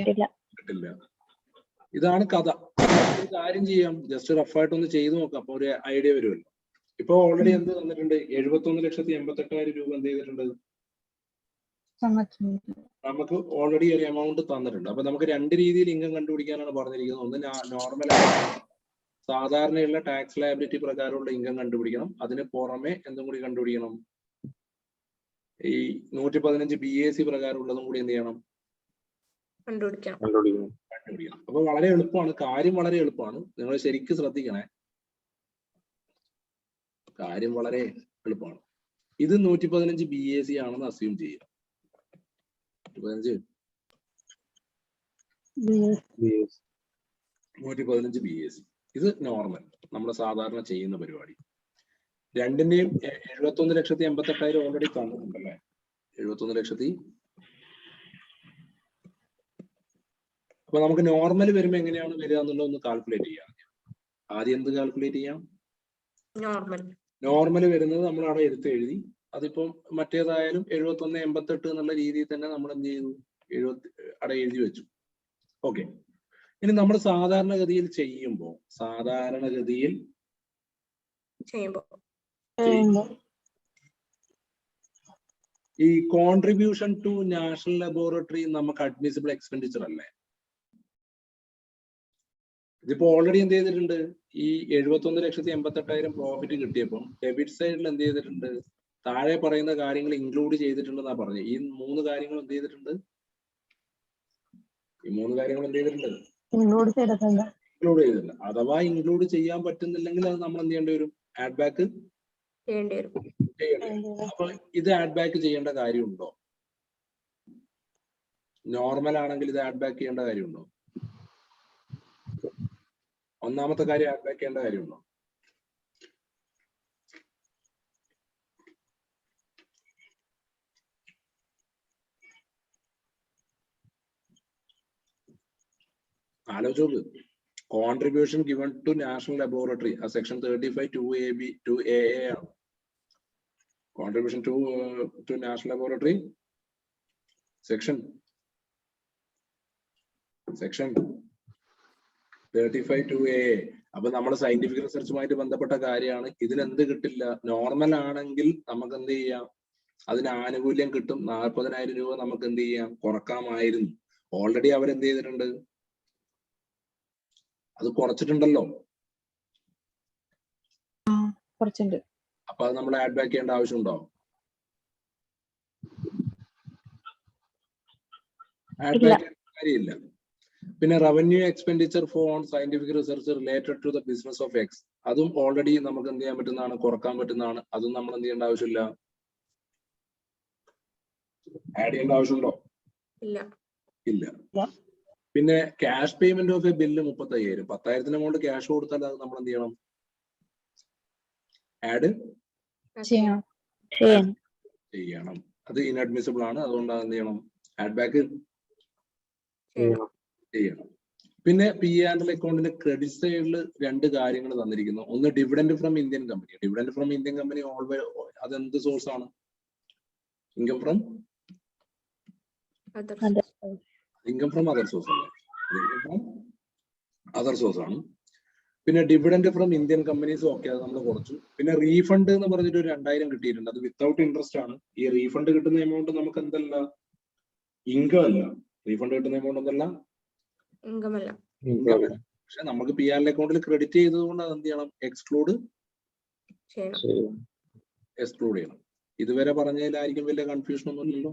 ഇതാണ് കഥ. ഒരു കാര്യം ചെയ്യാം, ജസ്റ്റ് റഫായിട്ടൊന്ന് ചെയ്തു നോക്കാം. അപ്പൊ ഒരു ഐഡിയ വരുമല്ലോ. ഇപ്പൊ ഓൾറെഡി എന്ത് തന്നിട്ടുണ്ട്? 71,88,000 രൂപ എന്ത് ചെയ്തിട്ടുണ്ട്? നമുക്ക് ഓൾറെഡി ഒരു എമൗണ്ട് തന്നിട്ടുണ്ട്. അപ്പൊ നമുക്ക് 2 രീതിയിൽ ഇൻകം കണ്ടുപിടിക്കാനാണ് പറഞ്ഞിരിക്കുന്നത്. ഒന്ന് നോർമൽ സാധാരണയുള്ള ടാക്സ് ലയബിലിറ്റി പ്രകാരമുള്ള ഇൻകം കണ്ടുപിടിക്കണം. അതിന് പുറമെ എന്തും കൂടി കണ്ടുപിടിക്കണം? ഈ 115 BAC പ്രകാരമുള്ളതും കൂടി എന്ത് ചെയ്യണം? കണ്ടുപിടിക്കണം. അപ്പൊ വളരെ എളുപ്പമാണ്, കാര്യം വളരെ എളുപ്പമാണ്. നിങ്ങൾ ശരിക്കും ശ്രദ്ധിക്കണേ, കാര്യം വളരെ എളുപ്പമാണ്. ഇത് 115 BAC ആണെന്ന് അസ്യൂം ചെയ്യുക. 115 BAC ഇത് നോർമൽ, നമ്മൾ സാധാരണ ചെയ്യുന്ന പരിപാടി. 2-ന്റെയും 71,88,000 ഓൾറെഡി തന്നിട്ടുണ്ടല്ലേ? 71,00,000. അപ്പൊ നമുക്ക് നോർമൽ വരുമ്പോ എങ്ങനെയാണ് വരിക എന്നുള്ളത് ഒന്ന് കാൽക്കുലേറ്റ് ചെയ്യാം. ആദ്യം എന്ത് കാൽക്കുലേറ്റ് ചെയ്യാം? നോർമൽ വരുന്നത് നമ്മൾ അവിടെ എഴുതി. അതിപ്പം മറ്റേതായാലും 71,88 എന്നുള്ള രീതിയിൽ തന്നെ നമ്മൾ എന്ത് ചെയ്തു? അവിടെ എഴുതി വെച്ചു. ഓക്കെ. ഇനി നമ്മൾ സാധാരണഗതിയിൽ ഈ കോൺട്രിബ്യൂഷൻ ടു നാഷണൽ ലബോറട്ടറി നമുക്ക് അഡ്മിസിബിൾ എക്സ്പെൻഡിച്ചർ അല്ലേ? ഇതിപ്പോ ഓൾറെഡി എന്ത് ചെയ്തിട്ടുണ്ട്? ഈ 71,88,000 പ്രോഫിറ്റ് കിട്ടിയപ്പോൾ ഡെബിറ്റ് സൈഡിൽ എന്ത് ചെയ്തിട്ടുണ്ട്? താഴെ പറയുന്ന കാര്യങ്ങൾ ഇൻക്ലൂഡ് ചെയ്തിട്ടുണ്ടെന്നാ പറഞ്ഞു. ഈ 3 കാര്യങ്ങൾ എന്ത് ചെയ്തിട്ടുണ്ട്? ഇൻക്ലൂഡ് ചെയ്തിട്ടില്ല. അഥവാ ഇൻക്ലൂഡ് ചെയ്യാൻ പറ്റുന്നില്ലെങ്കിൽ അത് നമ്മൾ എന്ത് ചെയ്യേണ്ടി വരും? ആഡ് ബാക്ക് ചെയ്യേണ്ടി വരും. അപ്പൊ ഇത് ആഡ് ബാക്ക് ചെയ്യേണ്ട കാര്യമുണ്ടോ? നോർമൽ ആണെങ്കിൽ ഇത് ആഡ് ബാക്ക് ചെയ്യേണ്ട കാര്യമുണ്ടോ? ഒന്നാമത്തെ കാര്യം ആഡ് ബാക്ക് ചെയ്യേണ്ട കാര്യമുണ്ടോ? ആലോചിച്ചോക്ക്. Contribution given to national laboratory section 35 2AB 2AA ആണ്. Contribution to national laboratory section 35 2AA. അപ്പൊ നമ്മൾ സയന്റിഫിക് റിസർച്ചുമായിട്ട് ബന്ധപ്പെട്ട കാര്യമാണ്. ഇതിനെന്ത് കിട്ടില്ല? നോർമൽ ആണെങ്കിൽ നമുക്ക് എന്ത് ചെയ്യാം? അതിന് ആനുകൂല്യം കിട്ടും. 40,000 രൂപ നമുക്ക് എന്ത് ചെയ്യാം? കുറക്കാമായിരുന്നു. ഓൾറെഡി അവരെന്ത് ചെയ്തിട്ടുണ്ട്? അത് കുറച്ചിട്ടുണ്ടല്ലോ. അപ്പൊ അത് നമ്മൾ ആഡ് ബാക്ക് ചെയ്യേണ്ട ആവശ്യമുണ്ടോ? ആഡ് ബാക്ക് ചെയ്യേണ്ട കാര്യമില്ല. പിന്നെ revenue expenditure for scientific research related to the business of X, അതും ഓൾറെഡി നമുക്ക് എന്ത് ചെയ്യാൻ പറ്റുന്നതാണ്? കുറക്കാൻ പറ്റുന്നതാണ്. അതും നമ്മൾ എന്ത് ചെയ്യേണ്ട ആവശ്യമില്ല. ആഡ് ചെയ്യേണ്ട ആവശ്യമുണ്ടോ? ഇല്ല. പിന്നെ cash payment of a bill 35,000. 10,000 amount cash കൊടുത്താൽ അത് നമ്മൾ എന്ത് ചെയ്യണം? ആഡ് ചെയ്യണം. അത് ഇൻഅഡ്മിസിബിൾ ആണ്. അതുകൊണ്ട് എന്ത് ചെയ്യണം? ആഡ് ബാക്ക് ചെയ്യണം. പിന്നെ P&L അക്കൗണ്ടിന്റെ ക്രെഡിറ്റ് സൈഡിൽ 2 കാര്യങ്ങൾ തന്നിരിക്കുന്നു. ഒന്ന് dividend from Indian company. Dividend from Indian company അതെന്ത് സോഴ്സ് ആണ്? ഇൻകം ഫ്രം അതർ സോഴ്സ് അല്ലേ? ഇൻകം ഫ്രം അതർ സോഴ്സ് ആണ്. പിന്നെ dividend from Indian companies okay, അത് നമ്മൾ കുറച്ചു. പിന്നെ റീഫണ്ട് എന്ന് പറഞ്ഞിട്ട് ഒരു 2,000 കിട്ടിയിട്ടുണ്ട്. അത് വിത്തൗട്ട് ഇൻട്രസ്റ്റ് ആണ്. ഈ റീഫണ്ട് കിട്ടുന്ന എമൗണ്ട് നമുക്ക് എന്തല്ല? ഇൻകം അല്ല. റീഫണ്ട് കിട്ടുന്ന എമൗണ്ട് എന്തല്ല? ഇൻകം അല്ല. പക്ഷെ നമുക്ക് P&L അക്കൗണ്ടിൽ ക്രെഡിറ്റ് ചെയ്തതുകൊണ്ട് അത് എന്ത് ചെയ്യണം? എക്സ്ക്ലൂഡ് ചെയ്യണം. ഇതുവരെ പറഞ്ഞതിലായിരിക്കും വലിയ കൺഫ്യൂഷൻ ഒന്നും ഇല്ലല്ലോ?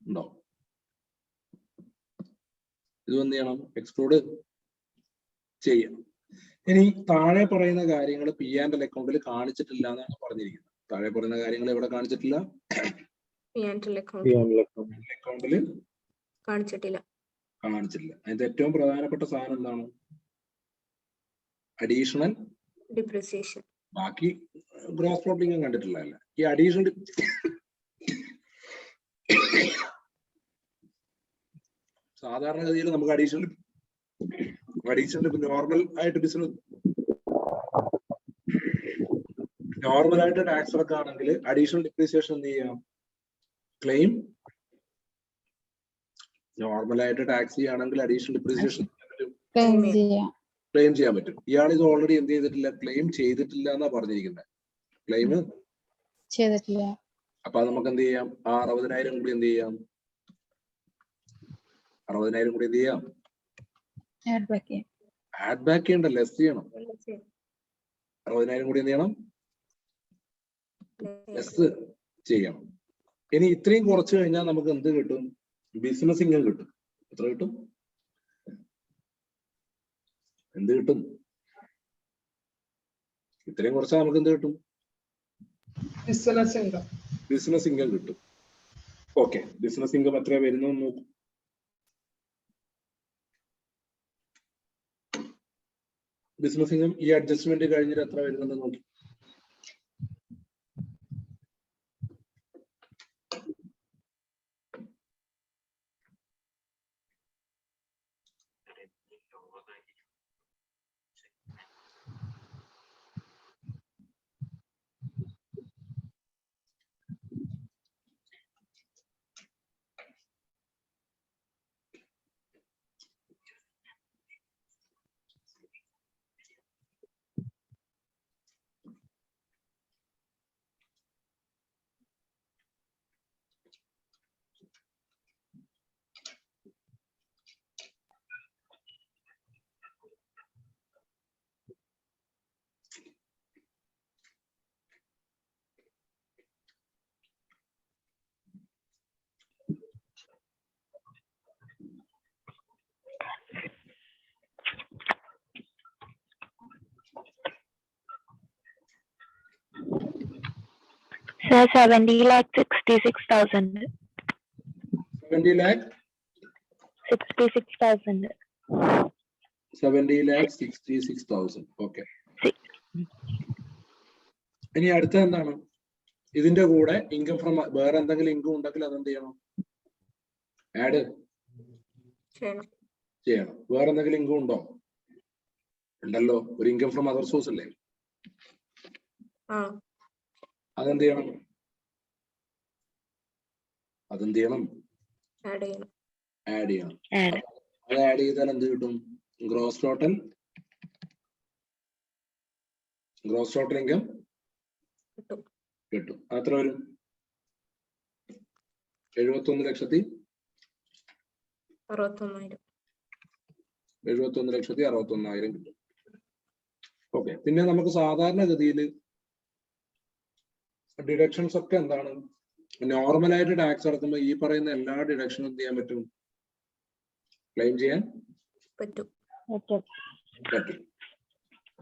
ഉണ്ടോ? ഇത് എന്ത് ചെയ്യണം? എക്സ്ക്ലൂഡ് ചെയ്യണം. ഇനി താഴെ പറയുന്ന കാര്യങ്ങൾ P&L അക്കൗണ്ടിൽ കാണിച്ചിട്ടില്ല എന്നാണ് പറഞ്ഞിരിക്കുന്നത്. താഴെ പറയുന്ന കാര്യങ്ങൾ എവിടെ കാണിച്ചിട്ടില്ല? P&L അക്കൗണ്ടിൽ കാണിച്ചിട്ടില്ല. അതിന്റെ ഏറ്റവും പ്രധാനപ്പെട്ട സാധനം എന്താണ്? Additional depreciation. ബാക്കി ഗ്രോസ് പ്രോഫിറ്റ് കണ്ടിട്ടില്ല. ഈ അഡീഷണൽ സാധാരണഗതിയിൽ നമുക്ക് അഡീഷണൽ നോർമൽ ആയിട്ട് ടാക്സ് ഒക്കെ ആണെങ്കിൽ അഡീഷണൽ ഡിപ്രീസിയേഷൻ എന്ത് ചെയ്യാം? ക്ലെയിം. നോർമൽ ആയിട്ട് ടാക്സ് ചെയ്യുകയാണെങ്കിൽ അഡീഷണൽ ഡിപ്രീസിയേഷൻ ക്ലെയിം ചെയ്യാൻ പറ്റും. ഇയാൾ ഇത് ഓൾറെഡി എന്ത് ചെയ്തിട്ടില്ല? ക്ലെയിം ചെയ്തിട്ടില്ല എന്നാ പറഞ്ഞിരിക്കുന്നത്. ക്ലെയിം ചെയ്തിട്ടില്ല. അപ്പൊ അത് നമുക്ക് എന്ത് ചെയ്യാം? ആ 60,000 കൂടി എന്ത് ചെയ്യാം? 60,000 കൂടി എന്ത് ചെയ്യാം? ആഡ് ബാക്ക് ചെയ്യണ്ട, ലെസ് ചെയ്യണം. 60,000 കൂടി എന്ത് ചെയ്യണം? ലെസ് ചെയ്യണം. ഇനി ഇത്രയും കുറച്ച് കഴിഞ്ഞാൽ നമുക്ക് എന്ത് കിട്ടും? ബിസിനസ് ഇൻകം കിട്ടും. എത്ര കിട്ടും? എന്ത് കിട്ടും? ഇത്രയും കുറച്ചാൽ നമുക്ക് എന്ത് കിട്ടും? ബിസിനസ് ഇൻകം കിട്ടും. ഓക്കെ, ബിസിനസ് ഇൻകം എത്ര വരുന്നു നോക്കും. ബിസിനസ് ഇൻകം ഈ അഡ്ജസ്റ്റ്മെന്റ് കഴിഞ്ഞിട്ട് എത്ര വരുന്നുണ്ട് നോക്കി. Sir, 70,66,000. 70 lakh 66,000. 70 lakh 66,000. ഓക്കെ. ഇനി അടുത്ത എന്താണ്? ഇതിന്റെ കൂടെ ഇൻകം ഫ്രം വേറെ എന്തെങ്കിലും ഇൻകം ഉണ്ടെങ്കിൽ അതെന്ത് ചെയ്യണം? ആഡ് ചെയ്യണം. വേറെ എന്തെങ്കിലും ഇൻകം ഉണ്ടോ? ഉണ്ടല്ലോ, ഒരു ഇൻകം ഫ്രം അതർ സോഴ്സ് അല്ലേ? അതെന്ത് ചെയ്യണം? ആഡ് ചെയ്യണം. അത് ആഡ് ചെയ്താൽ എന്ത് കിട്ടും? ഗ്രോസ് ടോട്ടൽ ഇൻകം കിട്ടും. അത്ര വരും 71,61,000 കിട്ടും. ഓക്കെ. പിന്നെ നമുക്ക് സാധാരണഗതിയിൽ ഡിഡക്ഷൻസ് ഒക്കെ എന്താണ്? നോർമലായിട്ട് ടാക്സ് അടക്കുമ്പോൾ ഈ പറയുന്ന എല്ലാ ഡിഡക്ഷനും എന്ത് ചെയ്യാൻ പറ്റും? ക്ലെയിം ചെയ്യാൻ പറ്റും.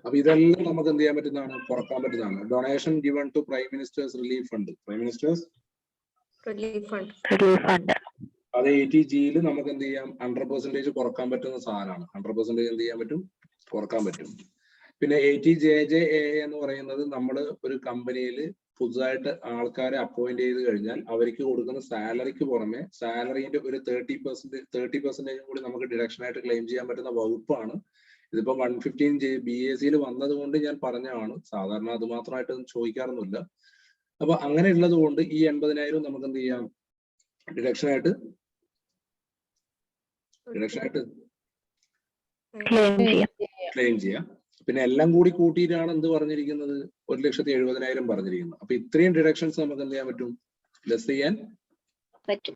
അപ്പൊ ഇതെല്ലാം നമുക്ക് എന്ത് ചെയ്യാൻ പറ്റുന്നതാണ്? കുറക്കാൻ പറ്റുന്നതാണ്. Donation given to prime minister's relief fund. അത് 80Gയിൽ നമുക്ക് എന്ത് ചെയ്യാം? 100% കുറക്കാൻ പറ്റുന്ന സാധനമാണ്. 100% എന്ത് ചെയ്യാൻ പറ്റും? കുറക്കാൻ പറ്റും. പിന്നെ 80JJA എന്ന് പറയുന്നത് നമ്മൾ ഒരു കമ്പനിയിൽ പുതുതായിട്ട് ആൾക്കാരെ അപ്പോയിന്റ് ചെയ്ത് കഴിഞ്ഞാൽ അവർക്ക് കൊടുക്കുന്ന സാലറിക്ക് പുറമെ സാലറിന്റെ ഒരു 30% കൂടി നമുക്ക് ഡിഡക്ഷൻ ആയിട്ട് ക്ലെയിം ചെയ്യാൻ പറ്റുന്ന വകുപ്പാണ്. ഇതിപ്പോ 115 BACയിൽ വന്നത് കൊണ്ട് ഞാൻ പറഞ്ഞതാണ്. സാധാരണ അത് മാത്രമായിട്ടൊന്നും ചോദിക്കാറൊന്നുമില്ല. അപ്പൊ അങ്ങനെ ഉള്ളത് കൊണ്ട് ഈ 80,000 നമുക്ക് എന്ത് ചെയ്യാം? ഡിഡക്ഷൻ ആയിട്ട് ക്ലെയിം ചെയ്യാം. പിന്നെ എല്ലാം കൂടി കൂട്ടിയിട്ടാണ് എന്ത് പറഞ്ഞിരിക്കുന്നത്? 1,70,000 പറഞ്ഞിരിക്കുന്നത്. അപ്പൊ ഇത്രയും ഡിഡക്ഷൻസ് നമുക്ക് എന്ത് ചെയ്യാൻ പറ്റും? ലെസ് ചെയ്യാൻ പറ്റും.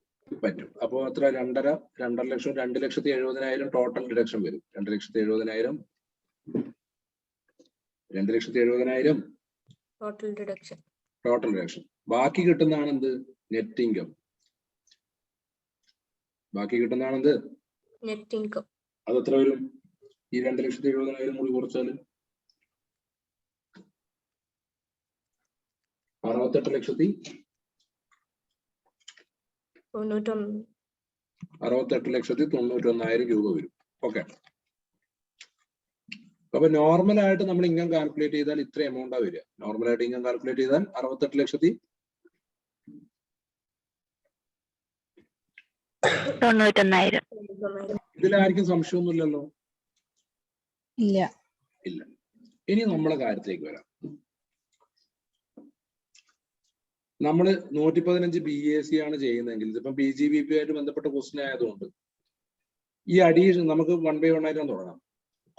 അപ്പൊ അത്ര 2.5 ലക്ഷം 2,70,000 ടോട്ടൽ ഡിഡക്ഷൻ വരും. 2,70,000 ടോട്ടൽ ഡിഡക്ഷൻ. ബാക്കി കിട്ടുന്നതാണ് എന്ത്? Net income. അത് എത്ര വരും? ഈ 2,70,000 കൂടി കുറച്ചാൽ 68,91,000 രൂപ വരും. ഓക്കെ. അപ്പൊ നോർമൽ ആയിട്ട് നമ്മൾ ഇൻകം കാൽക്കുലേറ്റ് ചെയ്താൽ ഇത്ര എമൗണ്ടാ വരിക. നോർമലായിട്ട് ഇൻകം കാൽക്കുലേറ്റ് ചെയ്താൽ 68,91,000. ഇതിലായിരിക്കും സംശയമൊന്നുമില്ലല്ലോ? ഇല്ല. ഇനി നമ്മളെ കാര്യത്തിലേക്ക് വരാം. നമ്മൾ 115 BAC ആണ് ചെയ്യുന്നതെങ്കിൽ ഇതിപ്പം PGBP ആയിട്ട് ബന്ധപ്പെട്ട ക്വസ്റ്റ്യൻ ആയതുകൊണ്ട് ഈ അഡീഷൻ നമുക്ക് 1 by 1 ആയിട്ട് തുടങ്ങാം.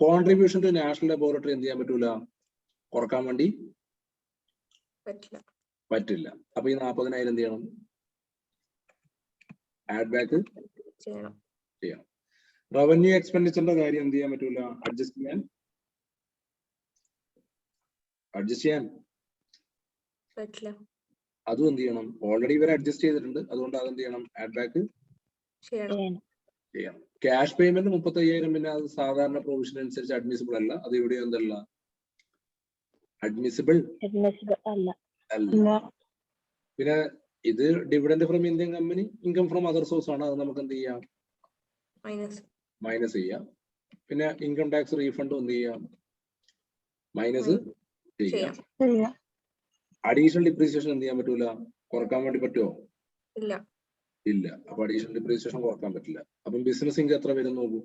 കോൺട്രിബ്യൂഷൻ ടു നാഷണൽ ലബോറട്ടറി എന്ത് ചെയ്യാൻ പറ്റൂല? കുറക്കാൻ വേണ്ടി പറ്റില്ല. അപ്പൊ ഈ 40,000 എന്ത് ചെയ്യണം? ആഡ് ബാക്ക് ചെയ്യണം. റവന്യൂ എക്സ്പെൻഡിച്ചറിന്റെ കാര്യം എന്ത് ചെയ്യാൻ പറ്റൂല? അഡ്ജസ്റ്റ് ചെയ്യാൻ പറ്റില്ല. അതും എന്ത് ചെയ്യണം? ഓൾറെഡി ഇവരെ അഡ്ജസ്റ്റ് ചെയ്തിട്ടുണ്ട്. അതുകൊണ്ട് അതെന്ത് ചെയ്യണം? ആഡ് ബാക്ക് ചെയ്യണം. ക്യാഷ് പേയ്മെന്റ് 35,000 പിന്നെ അത് സാധാരണ പ്രൊവിഷൻ അനുസരിച്ച് അഡ്മിസിബിൾ അല്ല. അത് ഇവിടെ എന്തല്ല? അഡ്മിസിബിൾ അല്ല. പിന്നെ ഇത് dividend from Indian company, income from other source ആണ്. അത് നമുക്ക് എന്ത് ചെയ്യാം? മൈനസ് ചെയ്യാം. പിന്നെ ഇൻകം ടാക്സ് റീഫണ്ട് എന്ത് ചെയ്യാം? മൈനസ് ചെയ്യാം. അഡീഷണൽ ഡിപ്രീസിയേഷൻ എന്ത് ചെയ്യാൻ പറ്റൂല? കുറക്കാൻ വേണ്ടി പറ്റുമോ? ഇല്ല. അപ്പൊ അഡീഷണൽ ഡിപ്രീസിയേഷൻ കുറക്കാൻ പറ്റില്ല. അപ്പം ബിസിനസ് ഇൻകം എത്ര വരും നോക്കൂ.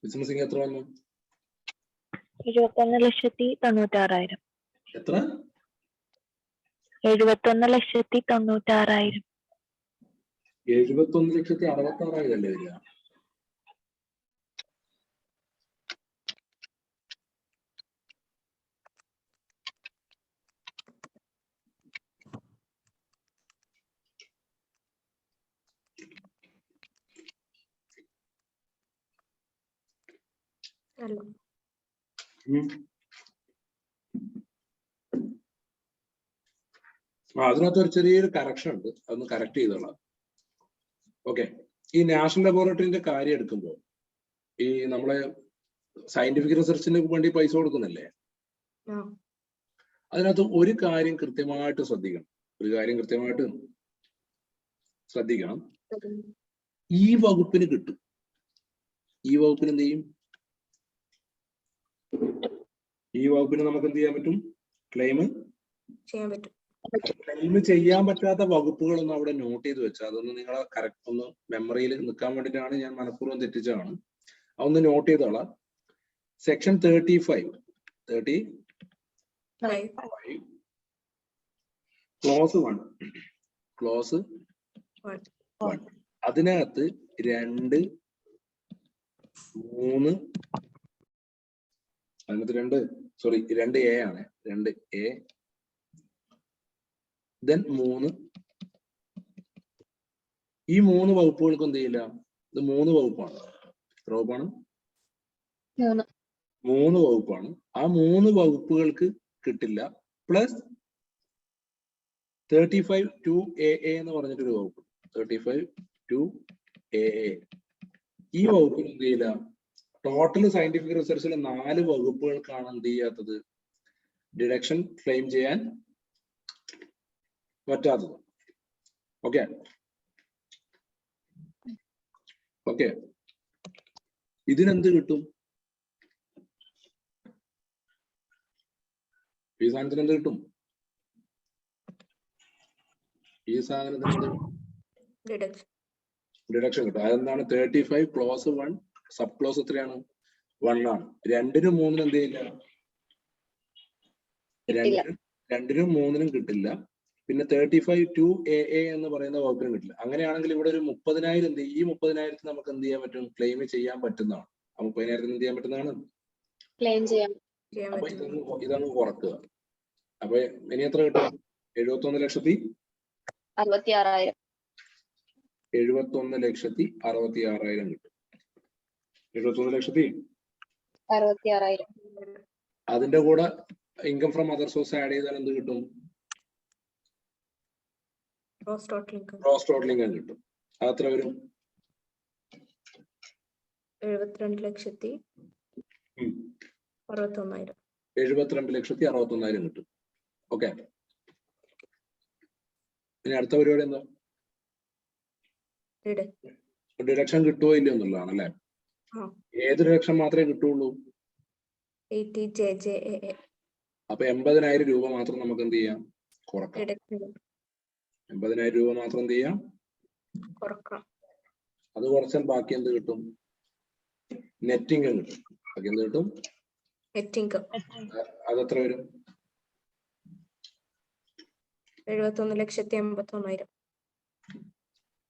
ബിസിനസ് ഇൻകം എത്ര വന്നു? 71,96,000. എത്ര? 71,96,000. 71,66,000 അല്ലേ വരിക? അല്ല. അതിനകത്ത് ഒരു ചെറിയൊരു കറക്ഷൻ ഉണ്ട്, അതൊന്ന് കറക്റ്റ് ചെയ്തോളാം. ഓക്കെ, ഈ നാഷണൽ ലബോറട്ടറിന്റെ കാര്യം എടുക്കുമ്പോൾ ഈ നമ്മളെ സയന്റിഫിക് റിസർച്ചിന് വേണ്ടി പൈസ കൊടുക്കുന്നില്ലേ, ആ. അതിനകത്ത് ഒരു കാര്യം കൃത്യമായിട്ട് ശ്രദ്ധിക്കണം. ഈ വകുപ്പിന് കിട്ടും. ഈ വകുപ്പിന് എന്ത് ചെയ്യും? ഈ വകുപ്പിന് നമുക്ക് എന്ത് ചെയ്യാൻ പറ്റും? ക്ലെയിം ചെയ്യാൻ പറ്റും. ക്ലെയിം ചെയ്യാൻ പറ്റാത്ത വകുപ്പുകളൊന്നും അവിടെ നോട്ട് ചെയ്ത് വെച്ചാൽ അതൊന്ന് നിങ്ങളെ കറക്റ്റ് ഒന്ന് മെമ്മറിയിൽ നിൽക്കാൻ വേണ്ടിയിട്ടാണ് ഞാൻ മനഃപൂർവ്വം തെറ്റിച്ചതാണ്. അതൊന്ന് നോട്ട് ചെയ്തോളാം. സെക്ഷൻ 35 ക്ലോസ് 1 അതിനകത്ത് 2, 3 അതിനകത്ത് 2A ആണ്. 2A then 3. ഈ 3 വകുപ്പുകൾക്ക് എന്ത് ചെയ്യില്ല? ഇത് 3 വകുപ്പാണ്. എത്ര വകുപ്പാണ്? 3 വകുപ്പാണ്. ആ 3 വകുപ്പുകൾക്ക് കിട്ടില്ല. പ്ലസ് 35(2)AA എന്ന് പറഞ്ഞിട്ടൊരു വകുപ്പ്. 35(2)AA ഈ വകുപ്പിന് എന്ത് ചെയ്യില്ല? ടോട്ടൽ സയന്റിഫിക് റിസർച്ചിലെ 4 വകുപ്പുകൾക്കാണ് എന്ത് ചെയ്യാത്തത്? ഡിഡക്ഷൻ ക്ലെയിം ചെയ്യാൻ പറ്റാത്തത്. ഓക്കെ, ഇതിനെന്ത് കിട്ടും? ഈ സാധനത്തിന് എന്ത് കിട്ടും? ഈ സാധനത്തിന് ഡിഡക്ഷൻ കിട്ടും. അതെന്താണ്? 35 ക്ലോസ് 1 സബ് ക്ലോസ് എത്രയാണ്? 1 ആണ്. 2-നും 3-നും എന്ത് ചെയ്യില്ല? 2-നും 3-നും കിട്ടില്ല. പിന്നെ 35(2)AA എന്ന് പറയുന്ന വകുപ്പിനും കിട്ടില്ല. അങ്ങനെയാണെങ്കിൽ ഇവിടെ ഒരു 30,000 എന്ത് ചെയ്യും? ഈ 30,000 നമുക്ക് എന്ത് ചെയ്യാൻ പറ്റും? ക്ലെയിം ചെയ്യാൻ പറ്റുന്നതാണ്. ആ 30,000 എന്ത് ചെയ്യാൻ പറ്റുന്നതാണ്? അപ്പൊ ഇതങ്ങ് കുറക്കുക. അപ്പൊ ഇനി എത്ര കിട്ടും? 71,66,000 കിട്ടും. 71,66,000. അതിന്റെ കൂടെ income from other source add ചെയ്താൽ എന്ത് കിട്ടും? ഗ്രോസ് ടോട്ടൽ ഇൻകം കിട്ടും. അത്ര വരും? 72,61,000. 72,61,000 കിട്ടും. ഓക്കെ, ഇനി അടുത്ത പരിപാടി എന്താ? ഡിഡക്ഷൻ കിട്ടുമോ ഇല്ലയോ എന്നുള്ളതാണ് അല്ലെ. ഏത് ഡിഡക്ഷൻ മാത്രമേ കിട്ടുള്ളൂ? 80JJAA. അപ്പൊ 80,000 രൂപ മാത്രം നമുക്ക് എന്ത് ചെയ്യാം? കുറക്കാം. 80,000 രൂപ മാത്രം എന്ത് ചെയ്യാം? കുറക്കാം. അത് കുറച്ചാൽ ബാക്കി എന്ത് കിട്ടും? നെറ്റ് ഇൻകം കിട്ടും. ബാക്കി എന്ത് കിട്ടും? Net income. അതെത്ര വരും? 71,81,000.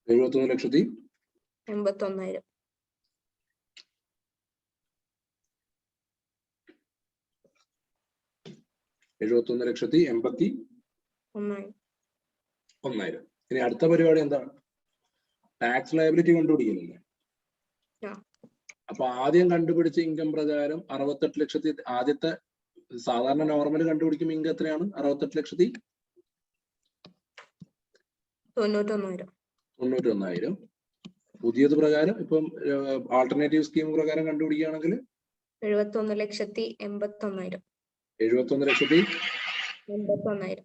71,81,000. 71,81,000. ഇനി അടുത്ത പരിപാടി എന്താണ്? ടാക്സ് ലയബിലിറ്റി കണ്ടുപിടിക്കുന്നില്ലേ? അപ്പൊ ആദ്യം കണ്ടുപിടിച്ച ഇൻകം പ്രകാരം 68 ലക്ഷത്തി ആദ്യത്തെ സാധാരണ നോർമൽ കണ്ടുപിടിക്കുമ്പോൾ ഇൻകം എത്രയാണ്? 68,91,000. പുതിയത് പ്രകാരം ഇപ്പം ആൾട്ടർനേറ്റീവ് സ്കീം പ്രകാരം കണ്ടുപിടിക്കുകയാണെങ്കിൽ 71,81,000. 71,81,000.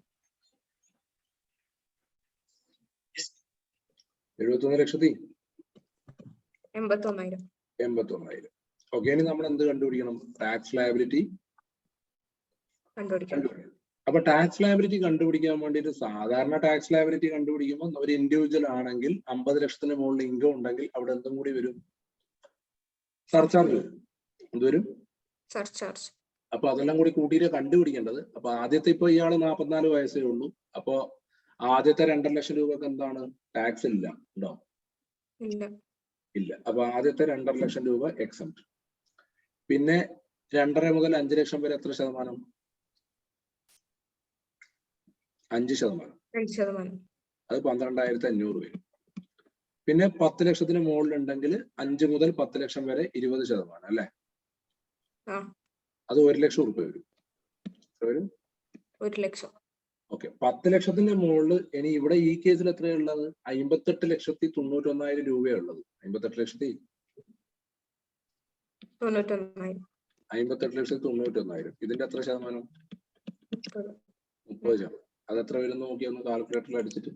71,81,000. ഓക്കെ, ഇനി നമ്മൾ എന്ത് കണ്ടുപിടിക്കണം? ടാക്സ് ലയബിലിറ്റി കണ്ടുപിടിക്കണം. അപ്പൊ ടാക്സ് ലയബിലിറ്റി കണ്ടുപിടിക്കാൻ വേണ്ടിയിട്ട് സാധാരണ ടാക്സ് ലയബിലിറ്റി കണ്ടുപിടിക്കുമ്പോൾ ഒരു ഇൻഡിവിജ്വൽ ആണെങ്കിൽ 50 ലക്ഷത്തിന് മുകളിൽ ഇൻകം ഉണ്ടെങ്കിൽ അവിടെ എന്തും കൂടി വരും? സർചാർജ് വരും. എന്തുവരും? സർചാർജ്. അപ്പൊ അതെല്ലാം കൂടി കൂട്ടിയിട്ട് കണ്ടുപിടിക്കേണ്ടത്. അപ്പൊ ആദ്യത്തെ ഇപ്പൊ ഇയാള് 44 വയസ്സേ ഉള്ളൂ. അപ്പൊ ആദ്യത്തെ 2.5 ലക്ഷം രൂപക്ക് എന്താണ്? ടാക്സ് ഇല്ല. ഉണ്ടോ? ഇല്ല. അപ്പൊ ആദ്യത്തെ 2.5 ലക്ഷം രൂപ എക്സംപ്റ്റ്. പിന്നെ 2.5 മുതൽ 5 ലക്ഷം വരെ എത്ര ശതമാനം? 5%. അത് 12,500 വരും. പിന്നെ 10 ലക്ഷത്തിന് മുകളിലുണ്ടെങ്കിൽ 5 മുതൽ 10 ലക്ഷം വരെ 20% അല്ലെ? ആ. അത് 1 ലക്ഷം ഉറുപ്പ്യ വരും. വരും 1 ലക്ഷം. ഓക്കെ. 10 ലക്ഷത്തിന്റെ മുകളിൽ ഇനി ഇവിടെ ഈ കേസിൽ എത്രയുള്ളത്? 58,91,000 രൂപയുള്ളത്. 58,91,000. 58,91,000. ഇതിന്റെ എത്ര ശതമാനം? 30 ശതമാനം. അത് എത്ര വരും നോക്കി ഒന്ന് കാൽക്കുലേറ്ററിൽ അടിച്ചിട്ട്.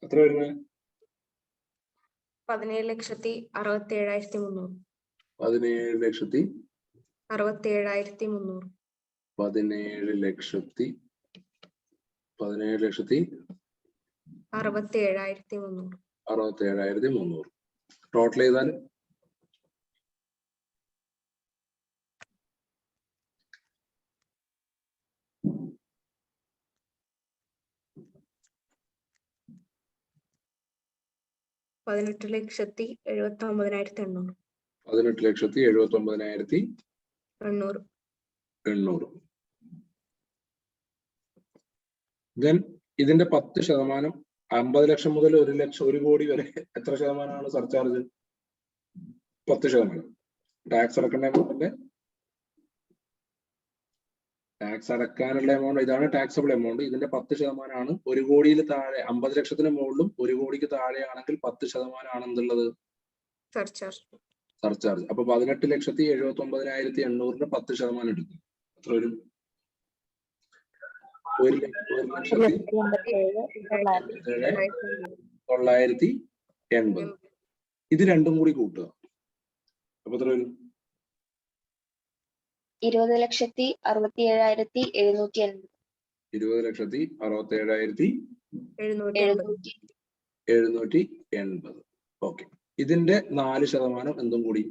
എത്ര വരുന്നത്? 17,67,300. 17,67,300. 17,300. 67,300. ടോട്ടൽ ചെയ്താൽ $18,79,800. 18,79,800. Then ഇതിന്റെ 10%, 50 ലക്ഷം മുതൽ 1 ലക്ഷം 1 കോടി വരെ എത്ര ശതമാനമാണ് സർചാർജ്? 10%. ടാക്സ് അടക്കേണ്ട എമൗണ്ടിന്റെ ടാക്സ് അടക്കാനുള്ള എമൗണ്ട് ഇതാണ് ടാക്സബിൾ എമൗണ്ട്. ഇതിന്റെ 10% 1 കോടിയിൽ താഴെ 50 ലക്ഷത്തിന് മുകളിലും 1 കോടിക്ക് താഴെയാണെങ്കിൽ 10% ആണെന്നുള്ളത് സർചാർജ്. അപ്പൊ 18,79,800 10% എടുക്കും. എത്ര വരും? 1,87,980. ഇത് രണ്ടും കൂടി കൂട്ടുക. അപ്പൊ എത്ര വരും? 20,67,780. 20,67,780. ഓക്കെ. ഇതിന്റെ 4% എന്തും കൂടി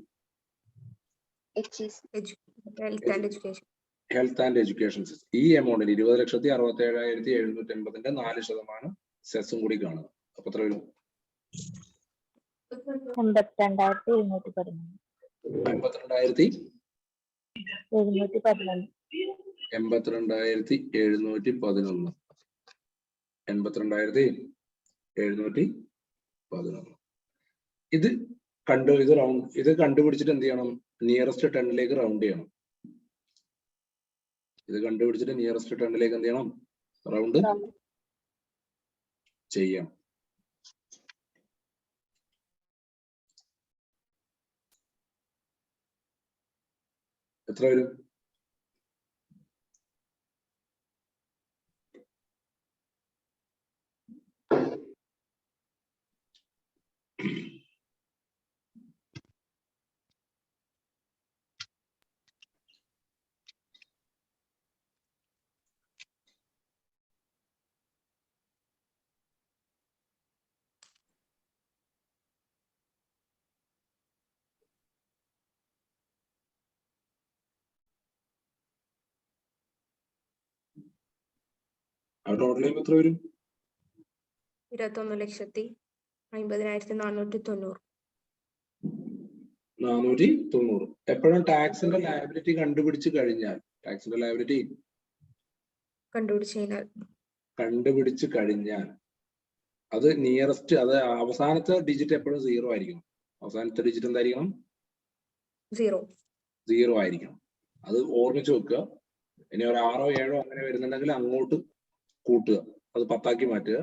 ഹെൽത്ത് ആൻഡ് എഡ്യൂക്കേഷൻ. ഈ എമൗണ്ടിന് 20,67,780 4% സെസ്സും കൂടി കാണുക. അപ്പൊ എത്ര വരും? 82,711. 82,711. 82,711. ഇത് കണ്ടുപിടിച്ചിട്ട് എന്ത് ചെയ്യണം? നിയറസ്റ്റ് 10ലേക്ക് റൗണ്ട് ചെയ്യണം. ഇത് കണ്ടുപിടിച്ചിട്ട് നിയറസ്റ്റ് 10ലേക്ക് എന്ത് ചെയ്യണം? റൗണ്ട് ചെയ്യാം. എത്ര വരും? ടോട്ടൽ ചെയ്യുമ്പോൾ എത്ര വരും? 21,50,490. 490. എപ്പോഴും ടാക്സിന്റെ ലയബിലിറ്റി കണ്ടുപിടിച്ചു കഴിഞ്ഞാൽ അത് നിയറസ്റ്റ്, അത് അവസാനത്തെ ഡിജിറ്റ് എപ്പോഴും 0 ആയിരിക്കണം. അവസാനത്തെ ഡിജിറ്റ് എന്തായിരിക്കണം? 0 ആയിരിക്കണം. അത് ഓർമ്മിച്ച് വെക്കുക. ഇനി ഒരു 6ഓ 7ഓ അങ്ങനെ വരുന്നുണ്ടെങ്കിൽ അങ്ങോട്ട് കൂട്ടുക, അത് 10 മാറ്റുക.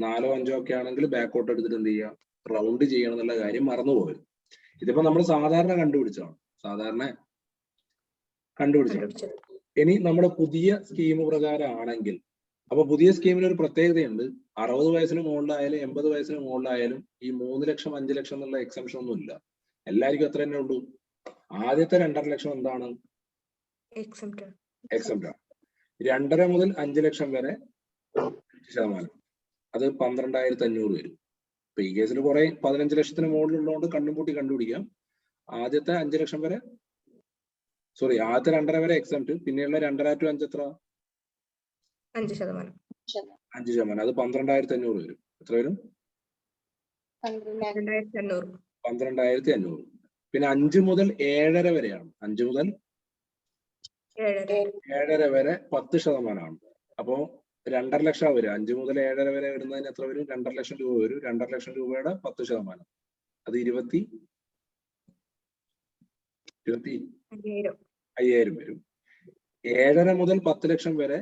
4ഓ 5ഓ ഒക്കെ ആണെങ്കിൽ ബാക്കോട്ട് എടുത്തിട്ട് എന്ത് ചെയ്യുക? റൗണ്ട് ചെയ്യണം എന്നുള്ള കാര്യം മറന്നുപോകരുത്. ഇതിപ്പോ നമ്മൾ സാധാരണ കണ്ടുപിടിച്ചതാണ്. ഇനി നമ്മുടെ പുതിയ സ്കീം പ്രകാരം ആണെങ്കിൽ, അപ്പൊ പുതിയ സ്കീമിന് ഒരു പ്രത്യേകതയുണ്ട്. 60 വയസ്സിന് മുകളിലായാലും 80 വയസ്സിന് മുകളിലായാലും ഈ 3 ലക്ഷം 5 ലക്ഷം എന്നുള്ള എക്സംഷൻ ഒന്നും ഇല്ല. എല്ലാവർക്കും എത്ര തന്നെ ഉള്ളൂ? ആദ്യത്തെ 2.5 ലക്ഷം എന്താണ്? എക്സംപ്റ്റ് ആണ്. 2.5 മുതൽ 5 ലക്ഷം വരെ 5%. അത് 12,500 വരും. ഇപ്പൊ ഈ കേസിൽ കുറെ 15 ലക്ഷത്തിന് മുകളിലുള്ളതുകൊണ്ട് കണ്ണും പൂട്ടി കണ്ടുപിടിക്കാം. ആദ്യത്തെ 5 ലക്ഷം വരെ ആദ്യത്തെ 2.5 വരെ എക്സംപ്റ്റ്, പിന്നെയുള്ള 2.5 to 5 എത്ര? 5%. 5%. അത് 12,500 വരും. എത്ര വരും? 12,500. 12,500. പിന്നെ 5 മുതൽ 7.5 വരെയാണ്. 5 മുതൽ 7.5 വരെ 10%. അപ്പോ 2.5 ലക്ഷം വരും. 5 മുതൽ 7.5 വരെ വരുന്നതിന് എത്ര വരും? 2.5 ലക്ഷം രൂപ വരും. 2.5 ലക്ഷം രൂപയുടെ 10%. അത് 25,000 വരും. 7.5 മുതൽ 10 ലക്ഷം വരെ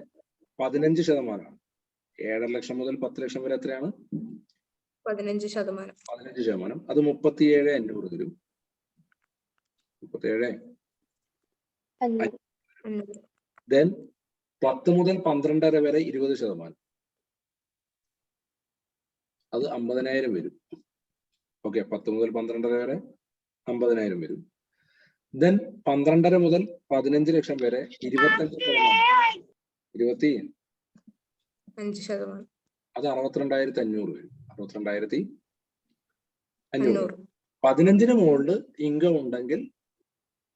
15%. 7.5 ലക്ഷം മുതൽ 10 ലക്ഷം വരെ എത്രയാണ്? 15%. 15%. അത് 37,500 വരും. 37,500. Then 10 മുതൽ 12.5 വരെ 20%. അത് 50,000 വരും. ഓക്കെ, 10 മുതൽ 12.5 വരെ 50,000 വരും. ദെൻ 12.5 മുതൽ 15 ലക്ഷം വരെ 25%. 25%. അത് 62,500 വരും. 62,500. 15-ന് മുകളിൽ ഇൻകം ഉണ്ടെങ്കിൽ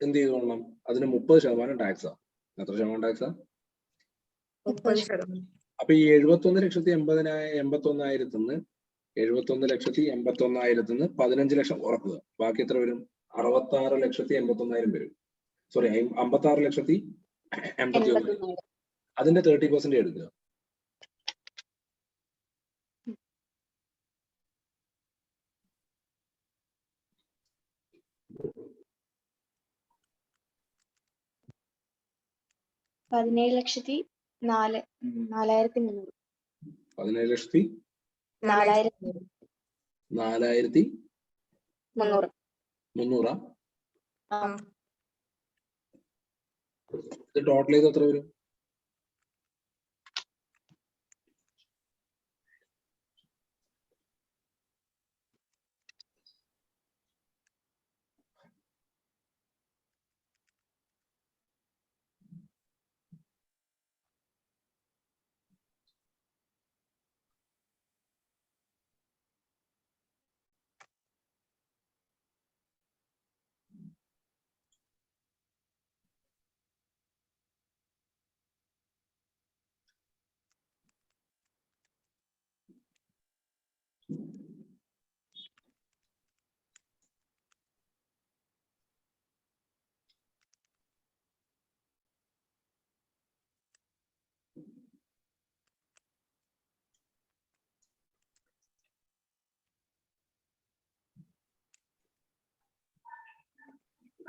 എന്ത് ചെയ്തോളണം? അതിന് 30% ടാക്സാ. എത്ര ശതമാനം ടാക്സാ? 30%. അപ്പൊ ഈ 71,80,000 71,81,000 15 ലക്ഷം ഉറക്കുക. ബാക്കി എത്ര വരും? 66,81,000 വരും. 56,81,000. അതിന്റെ 30% എടുക്കുക. പതിനേഴ് ലക്ഷത്തി 4,300. 17,4,300. ഇത് ടോട്ടൽ ചെയ്ത് എത്ര വരും?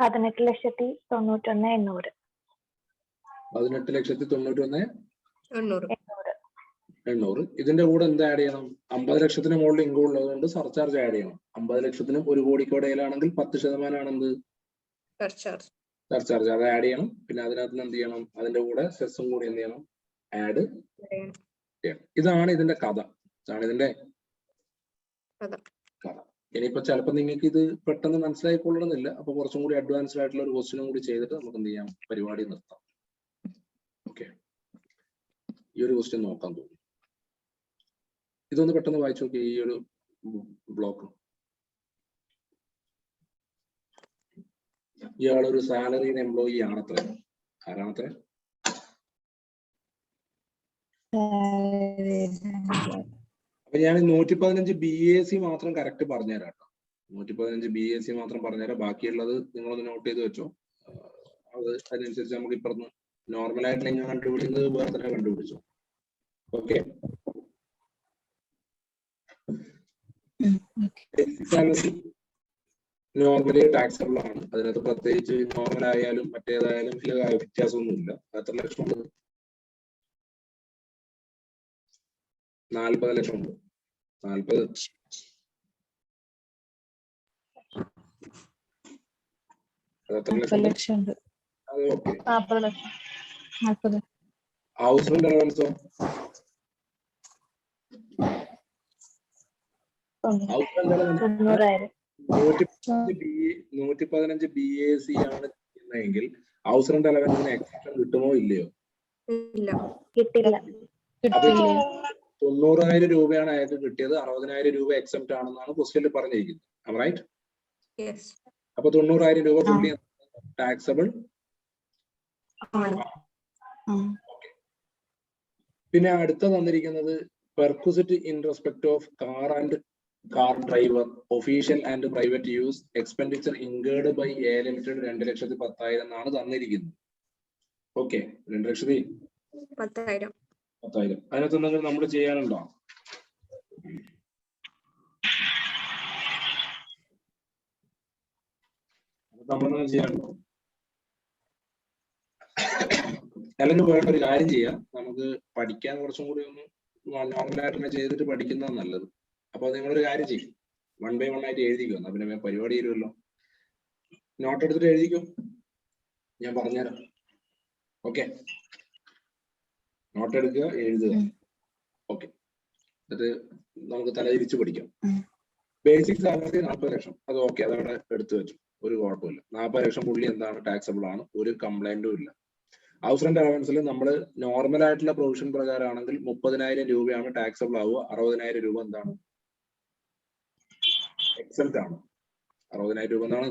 പതിനെട്ട് ലക്ഷത്തി 91,800. 18,91,800. ഇതിന്റെ കൂടെ എന്ത് ആഡ് ചെയ്യണം? 50 ലക്ഷത്തിന് മുകളിൽ ഇൻകം ഉള്ളതുകൊണ്ട് സർചാർജ് ആഡ് ചെയ്യണം. 50 ലക്ഷത്തിനും 1 കോടിക്കോടയിലാണെങ്കിൽ 10% ആണെന്ത്? സർചാർജ്. അത് ആഡ് ചെയ്യണം. പിന്നെ അതിനകത്ത് എന്ത് ചെയ്യണം? അതിന്റെ കൂടെ സെസ്സും കൂടി എന്ത് ചെയ്യണം? ആഡ് ചെയ്യണം. ഇതാണ് ഇതിന്റെ കഥ. ഇതാണ് ഇതിന്റെ കഥ. ഇനിയിപ്പോ ചിലപ്പോൾ നിങ്ങൾക്ക് ഇത് പെട്ടെന്ന് മനസ്സിലായിക്കൊള്ളണമെന്നില്ല. അപ്പൊ കുറച്ചും കൂടി അഡ്വാൻസ്ഡ് ആയിട്ടുള്ള ഒരു ക്വസ്റ്റ്യനും കൂടി ചെയ്തിട്ട് നമുക്ക് എന്ത് ചെയ്യാം? പരിപാടി നിർത്താം. ഓക്കെ, ഈ ഒരു ക്വസ്റ്റ്യൻ നോക്കാൻ തോന്നുന്നു. ഇതൊന്ന് പെട്ടെന്ന് വായിച്ചു നോക്കി. ഈ ഒരു ബ്ലോക്ക്. ഇയാളൊരു സാലറീഡ് എംപ്ലോയി ആണത്രേ. ആരാണത്രേ? അപ്പൊ ഞാൻ 115 BAC മാത്രം കറക്റ്റ് പറഞ്ഞുതരാം കേട്ടോ. 115 BAC മാത്രം പറഞ്ഞുതരാം. ബാക്കിയുള്ളത് നിങ്ങളൊന്ന് നോട്ട് ചെയ്ത് വെച്ചോ. അത് അതിനനുസരിച്ച് നമുക്ക് ഇപ്പുറത്ത് നോർമലായിട്ട് നിങ്ങൾ കണ്ടുപിടിക്കുന്നത് വേറെ തന്നെ കണ്ടുപിടിച്ചോ. ഓക്കെ, നോർമലി ടാക്സബിൾ ആണ്. അതിനകത്ത് പ്രത്യേകിച്ച് നോർമൽ ആയാലും മറ്റേതായാലും വലിയ വ്യത്യാസമൊന്നുമില്ല. എത്ര ലക്ഷം ഉണ്ട്? 40 ലക്ഷം ഉണ്ട്. 40 ലക്ഷം ഉണ്ട്. അത് ഓക്കെ. 40 ലക്ഷം. ഹൗസ് റെന്റ് അലവൻസോ? ഹൗസ് റെന്റ് അലവൻസ് 115 BAC ആണ് ചെയ്യുന്നതെങ്കിൽ ഹൗസ് റെന്റ് അലവൻസിന് എക്സെപ്ഷൻ കിട്ടുമോ ഇല്ലയോ? ഇല്ല, കിട്ടില്ല. 90,000 രൂപയാണ് അയാൾക്ക് കിട്ടിയത്, 60,000 രൂപ എക്സെപ്റ്റ് ആണെന്നാണ് ക്വസ്റ്റ്യനിൽ പറഞ്ഞിരിക്കുന്നത്. റൈറ്റ്? യെസ്. അപ്പൊ 90,000 രൂപ ഫുള്ളി ടാക്സബിൾ. പിന്നെ അടുത്ത തന്നിരിക്കുന്നത് perquisite in respect of car and car driver official and private use expenditure incurred by A limited 2,10,000 എന്നാണ് തന്നിരിക്കുന്നത്. ഓക്കെ, 10,000. 10,000. അതിനകത്ത് എന്തെങ്കിലും നമ്മൾ ചെയ്യാനുണ്ടോ? നമ്മളൊന്നും ചെയ്യാനുണ്ടോ? അല്ലെങ്കിൽ വേണ്ട ഒരു കാര്യം ചെയ്യാം, നമുക്ക് പഠിക്കാൻ കുറച്ചും കൂടി ഒന്ന് നോർമലായിട്ട് തന്നെ ചെയ്തിട്ട് പഠിക്കുന്നതാണ് നല്ലത്. അപ്പൊ നിങ്ങളൊരു കാര്യം ചെയ്യും, 1 by 1 ആയിട്ട് എഴുതിക്കോ, എന്നാ പിന്നെ പരിപാടി ചെയ്യുമല്ലോ. നോട്ട് എടുത്തിട്ട് എഴുതിക്കോ, ഞാൻ പറഞ്ഞുതരാം. ഓക്കെ, നോട്ട് എടുക്കുക, എഴുതുക. ഓക്കെ, എന്നിട്ട് നമുക്ക് തലതിരിച്ച് പഠിക്കാം. ബേസിക് സാലറി 40 ലക്ഷം, അത് ഓക്കെ, അതവിടെ എടുത്തു വെച്ചു, ഒരു കുഴപ്പമില്ല. 40 ലക്ഷം പുള്ളി എന്താണ് ടാക്സബിൾ ആണ്, ഒരു കംപ്ലൈന്റും ഇല്ല. ഹൗസ് റെന്റ് അലവൻസിൽ നമ്മൾ നോർമൽ ആയിട്ടുള്ള പ്രൊവിഷൻ പ്രകാരമാണെങ്കിൽ 30,000 രൂപയാണ് ടാക്സബിൾ ആവുക. 60,000 രൂപ എന്താണ് എക്സെപ്റ്റ് ആണ്. 60,000 രൂപ എന്താണ്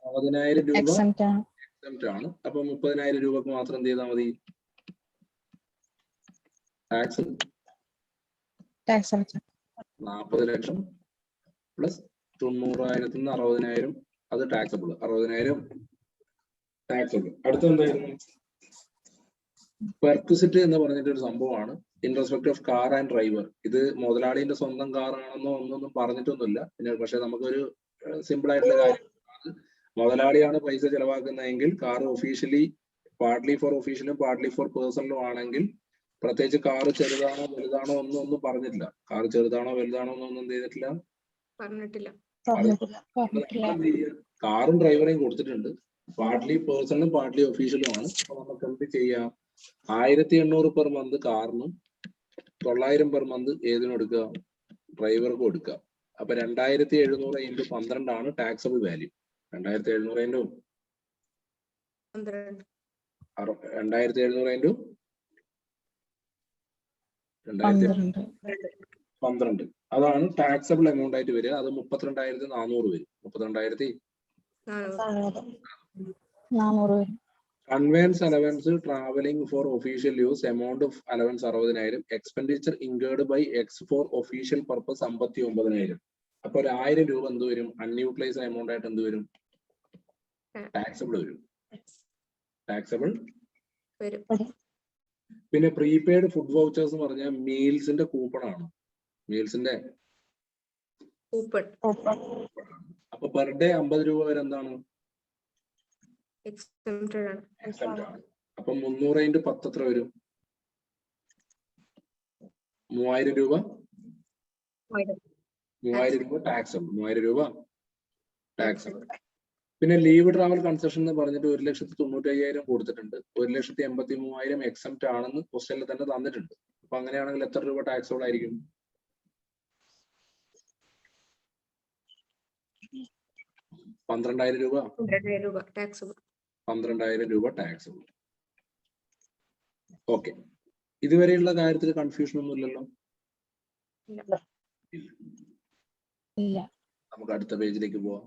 60,000 രൂപ എക്സെപ്റ്റ് ആണ്. അപ്പൊ 30,000 രൂപക്ക് മാത്രം എന്ത് ചെയ്താൽ മതി? ടാക്സ് 40 ലക്ഷം പ്ലസ് 90,000 60,000 അത് ടാക്സബിൾ. 60,000 ടാക്സബിൾ. അടുത്ത എന്തായിരുന്നു? പെർക്വിസിറ്റ് എന്ന് പറഞ്ഞിട്ടൊരു സംഭവമാണ് in respect of car and driver. ഇത് മുതലാളിന്റെ സ്വന്തം കാർ ആണെന്നോ ഒന്നൊന്നും പറഞ്ഞിട്ടൊന്നുമില്ല. പിന്നെ പക്ഷെ നമുക്കൊരു സിമ്പിൾ ആയിട്ടുള്ള കാര്യം, മുതലാളിയാണ് പൈസ ചെലവാക്കുന്നതെങ്കിൽ കാർ ഒഫീഷ്യലി പാർട്ട്ലി ഫോർ ഒഫീഷ്യലും പാർട്ട്ലി ഫോർ പേഴ്സണലും ആണെങ്കിൽ പ്രത്യേകിച്ച് കാറ് ചെറുതാണോ വലുതാണോ ഒന്നും പറഞ്ഞിട്ടില്ല. കാർ ചെറുതാണോ വലുതാണോ എന്നൊന്നും എന്ത് ചെയ്തിട്ടില്ല, പറഞ്ഞിട്ടില്ല. കാറും ഡ്രൈവറേയും കൊടുത്തിട്ടുണ്ട്. പാർട്ട്ലി പേഴ്സണലും പാർട്ട്ലി ഒഫീഷ്യലും ആണ്. അപ്പൊ നമുക്ക് എന്ത് ചെയ്യാം? 1,800 പെർ മന്ത് കാറിനും 900 പെർ മന്ത് ഏതിനും എടുക്കുക? ഡ്രൈവർക്കും എടുക്കുക. അപ്പൊ 2,700 × 12 ആണ് ടാക്സബിൾ വാല്യൂ. 2,700 × 12 അതാണ് ടാക്സബിൾ എമൗണ്ട് ആയിട്ട് വരിക. അത് 32,400 വരും. 32,400 വരും. Conveyance allowance travelling for official use amount of allowance 60,000. Expenditure incurred by X for official purpose 59,000. അപ്പൊ 1,000 രൂപ എന്ത് വരും? അൺയൂട്ടിലൈസ്ഡ് എമൗണ്ട് ആയിട്ട് എന്ത് വരും? ടാക്സബിൾ വരും. ടാക്സബിൾ വരും. പിന്നെ പ്രീപെയ്ഡ് ഫുഡ് വൗച്ചേഴ്സ് എന്ന് പറഞ്ഞാൽ മീൽസിന്റെ കൂപ്പൺ ആണ്. മീൽസിന്റെ കൂപ്പൺ. അപ്പൊ പെർ ഡേ 50 രൂപ വരെ എന്താണ് എക്സെപ്റ്റഡ് ആണ്. അപ്പൊ 300 × 10 എത്ര വരും? 3,000 രൂപ. 3,000 രൂപ ടാക്സബിൾ. 3,000 രൂപ ടാക്സബിൾ. പിന്നെ ലീവ് ട്രാവൽ കൺസെഷൻ എന്ന് പറഞ്ഞിട്ട് 1,95,000 കൊടുത്തിട്ടുണ്ട്. 1,83,000 എക്സെപ്റ്റ് ആണെന്ന് ക്വസ്റ്റ്യനിൽ തന്നെ തന്നിട്ടുണ്ട്. അപ്പൊ അങ്ങനെയാണെങ്കിൽ എത്ര രൂപ ടാക്സബിൾ ആയിരിക്കും? 12,000 രൂപ. 12,000 രൂപ ടാക്സബിൾ. 12,000 രൂപ ടാക്സബിൾ. ഓക്കെ, ഇതുവരെയുള്ള കാര്യത്തിൽ കൺഫ്യൂഷൻ ഒന്നും ഇല്ലല്ലോ? ഇല്ല. നമുക്ക് അടുത്ത പേജിലേക്ക് പോവാം.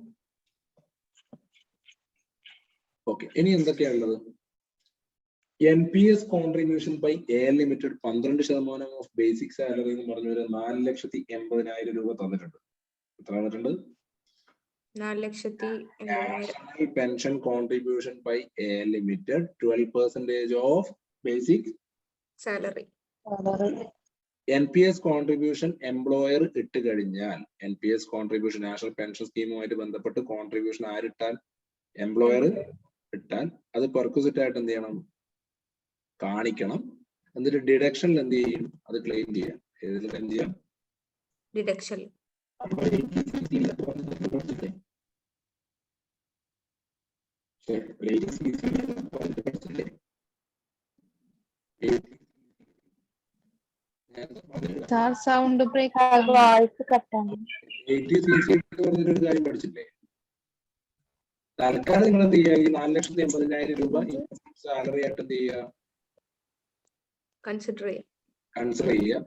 ഓക്കെ, ഇനി എന്തൊക്കെയാണുള്ളത്? NPS contribution by A limited 12% of basic salary എന്ന് പറഞ്ഞൊരു 4,80,000 രൂപ തന്നിട്ടുണ്ട്. എത്ര തന്നിട്ടുണ്ട്? 4,80,000. Pension contribution by A limited 12% of basic salary. NPS contribution employer ഇട്ട് കഴിഞ്ഞാൽ, NPS കോൺട്രിബ്യൂഷൻ നാഷണൽ പെൻഷൻ സ്കീമുമായിട്ട് ബന്ധപ്പെട്ട് കോൺട്രിബ്യൂഷൻ ആരിട്ടാൽ? എംപ്ലോയർ ഇട്ടാൽ അത് പെർക്വിസിറ്റ് ആയിട്ട് എന്ത് ചെയ്യണം? കാണിക്കണം. എന്നിട്ട് ഡിഡക്ഷനിൽ എന്ത് ചെയ്യും? അത് ക്ലെയിം ചെയ്യാം. ഏതിൽ ക്ലെയിം ചെയ്യാം? ഡിഡക്ഷൻ. Sound break. വോയിസ് കട്ടാണ്. 80cc പറഞ്ഞൊരു കാര്യം പഠിച്ചില്ലേ? തൽക്കാലം നിങ്ങൾ എന്ത് ചെയ്യുക? ഈ 4,80,000 രൂപ സാലറി ആയിട്ട് എന്ത് ചെയ്യുക? കൺസിഡർ ചെയ്യാം. കൺസിഡർ ചെയ്യാം.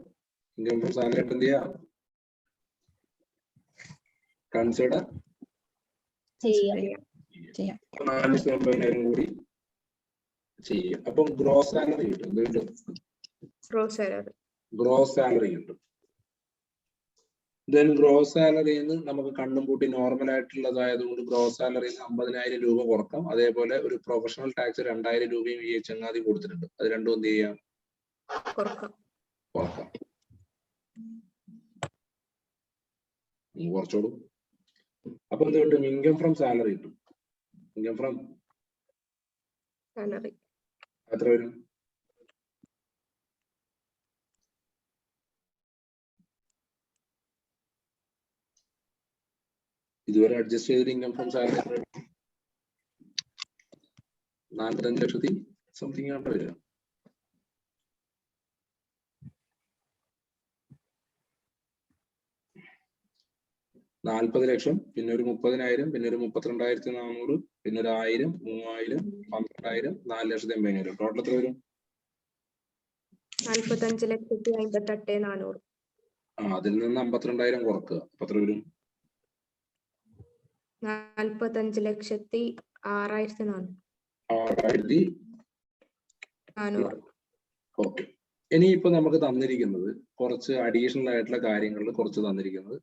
ഇൻകം ഫ്രം സാലറി ആയിട്ട് എന്ത് ചെയ്യാം? കൺസിഡർ ചെയ്യാം. 4,90,000 കൂടി ചെയ്യും. അപ്പം ഗ്രോസ് സാലറി കിട്ടും. എന്ത് കിട്ടും? Gross salary. ഗ്രോസ് സാലറി കിട്ടും. ദെൻ ഗ്രോസ് സാലറിന്ന് നമുക്ക് കണ്ണും പൂട്ടി നോർമൽ ആയിട്ടുള്ളതായതുകൊണ്ട് ഗ്രോസ് സാലറിന്ന് 50,000 രൂപ കുറക്കാം. അതേപോലെ ഒരു പ്രൊഫഷണൽ ടാക്സ് 2,000 രൂപയും ഈ ചങ്ങാതി കൊടുത്തിട്ടുണ്ട്. അത് രണ്ടും എന്ത് ചെയ്യാം? കുറക്കാം. കുറക്കാം. കുറച്ചോളൂ. അപ്പൊ എന്ത് കിട്ടും? ഇൻകം ഫ്രം സാലറി കിട്ടും. ഇൻകം ഫ്രം സാലറി എത്ര വരും? ഇതുവരെ അഡ്ജസ്റ്റ് ചെയ്തിട്ട് ഇൻകം ഫ്രം സാലറി 45 ലക്ഷത്തി സംതിങ് ആണ് വരിക. 40 ലക്ഷം, പിന്നെ ഒരു 30,000, പിന്നെ ഒരു 32,400, പിന്നെ ഒരു 1,000, 3,000, 12,000, 4,80,000. ടോട്ടൽ എത്ര വരും? 45,58,400. അതിൽ നിന്ന് 52,000 കുറക്കുക. അപ്പൊ എത്ര വരും? 45,06,400. ഓക്കെ. ഇനിയിപ്പോ നമുക്ക് തന്നിരിക്കുന്നത് കുറച്ച് അഡീഷണൽ ആയിട്ടുള്ള കാര്യങ്ങളിൽ കുറച്ച് തന്നിരിക്കുന്നത്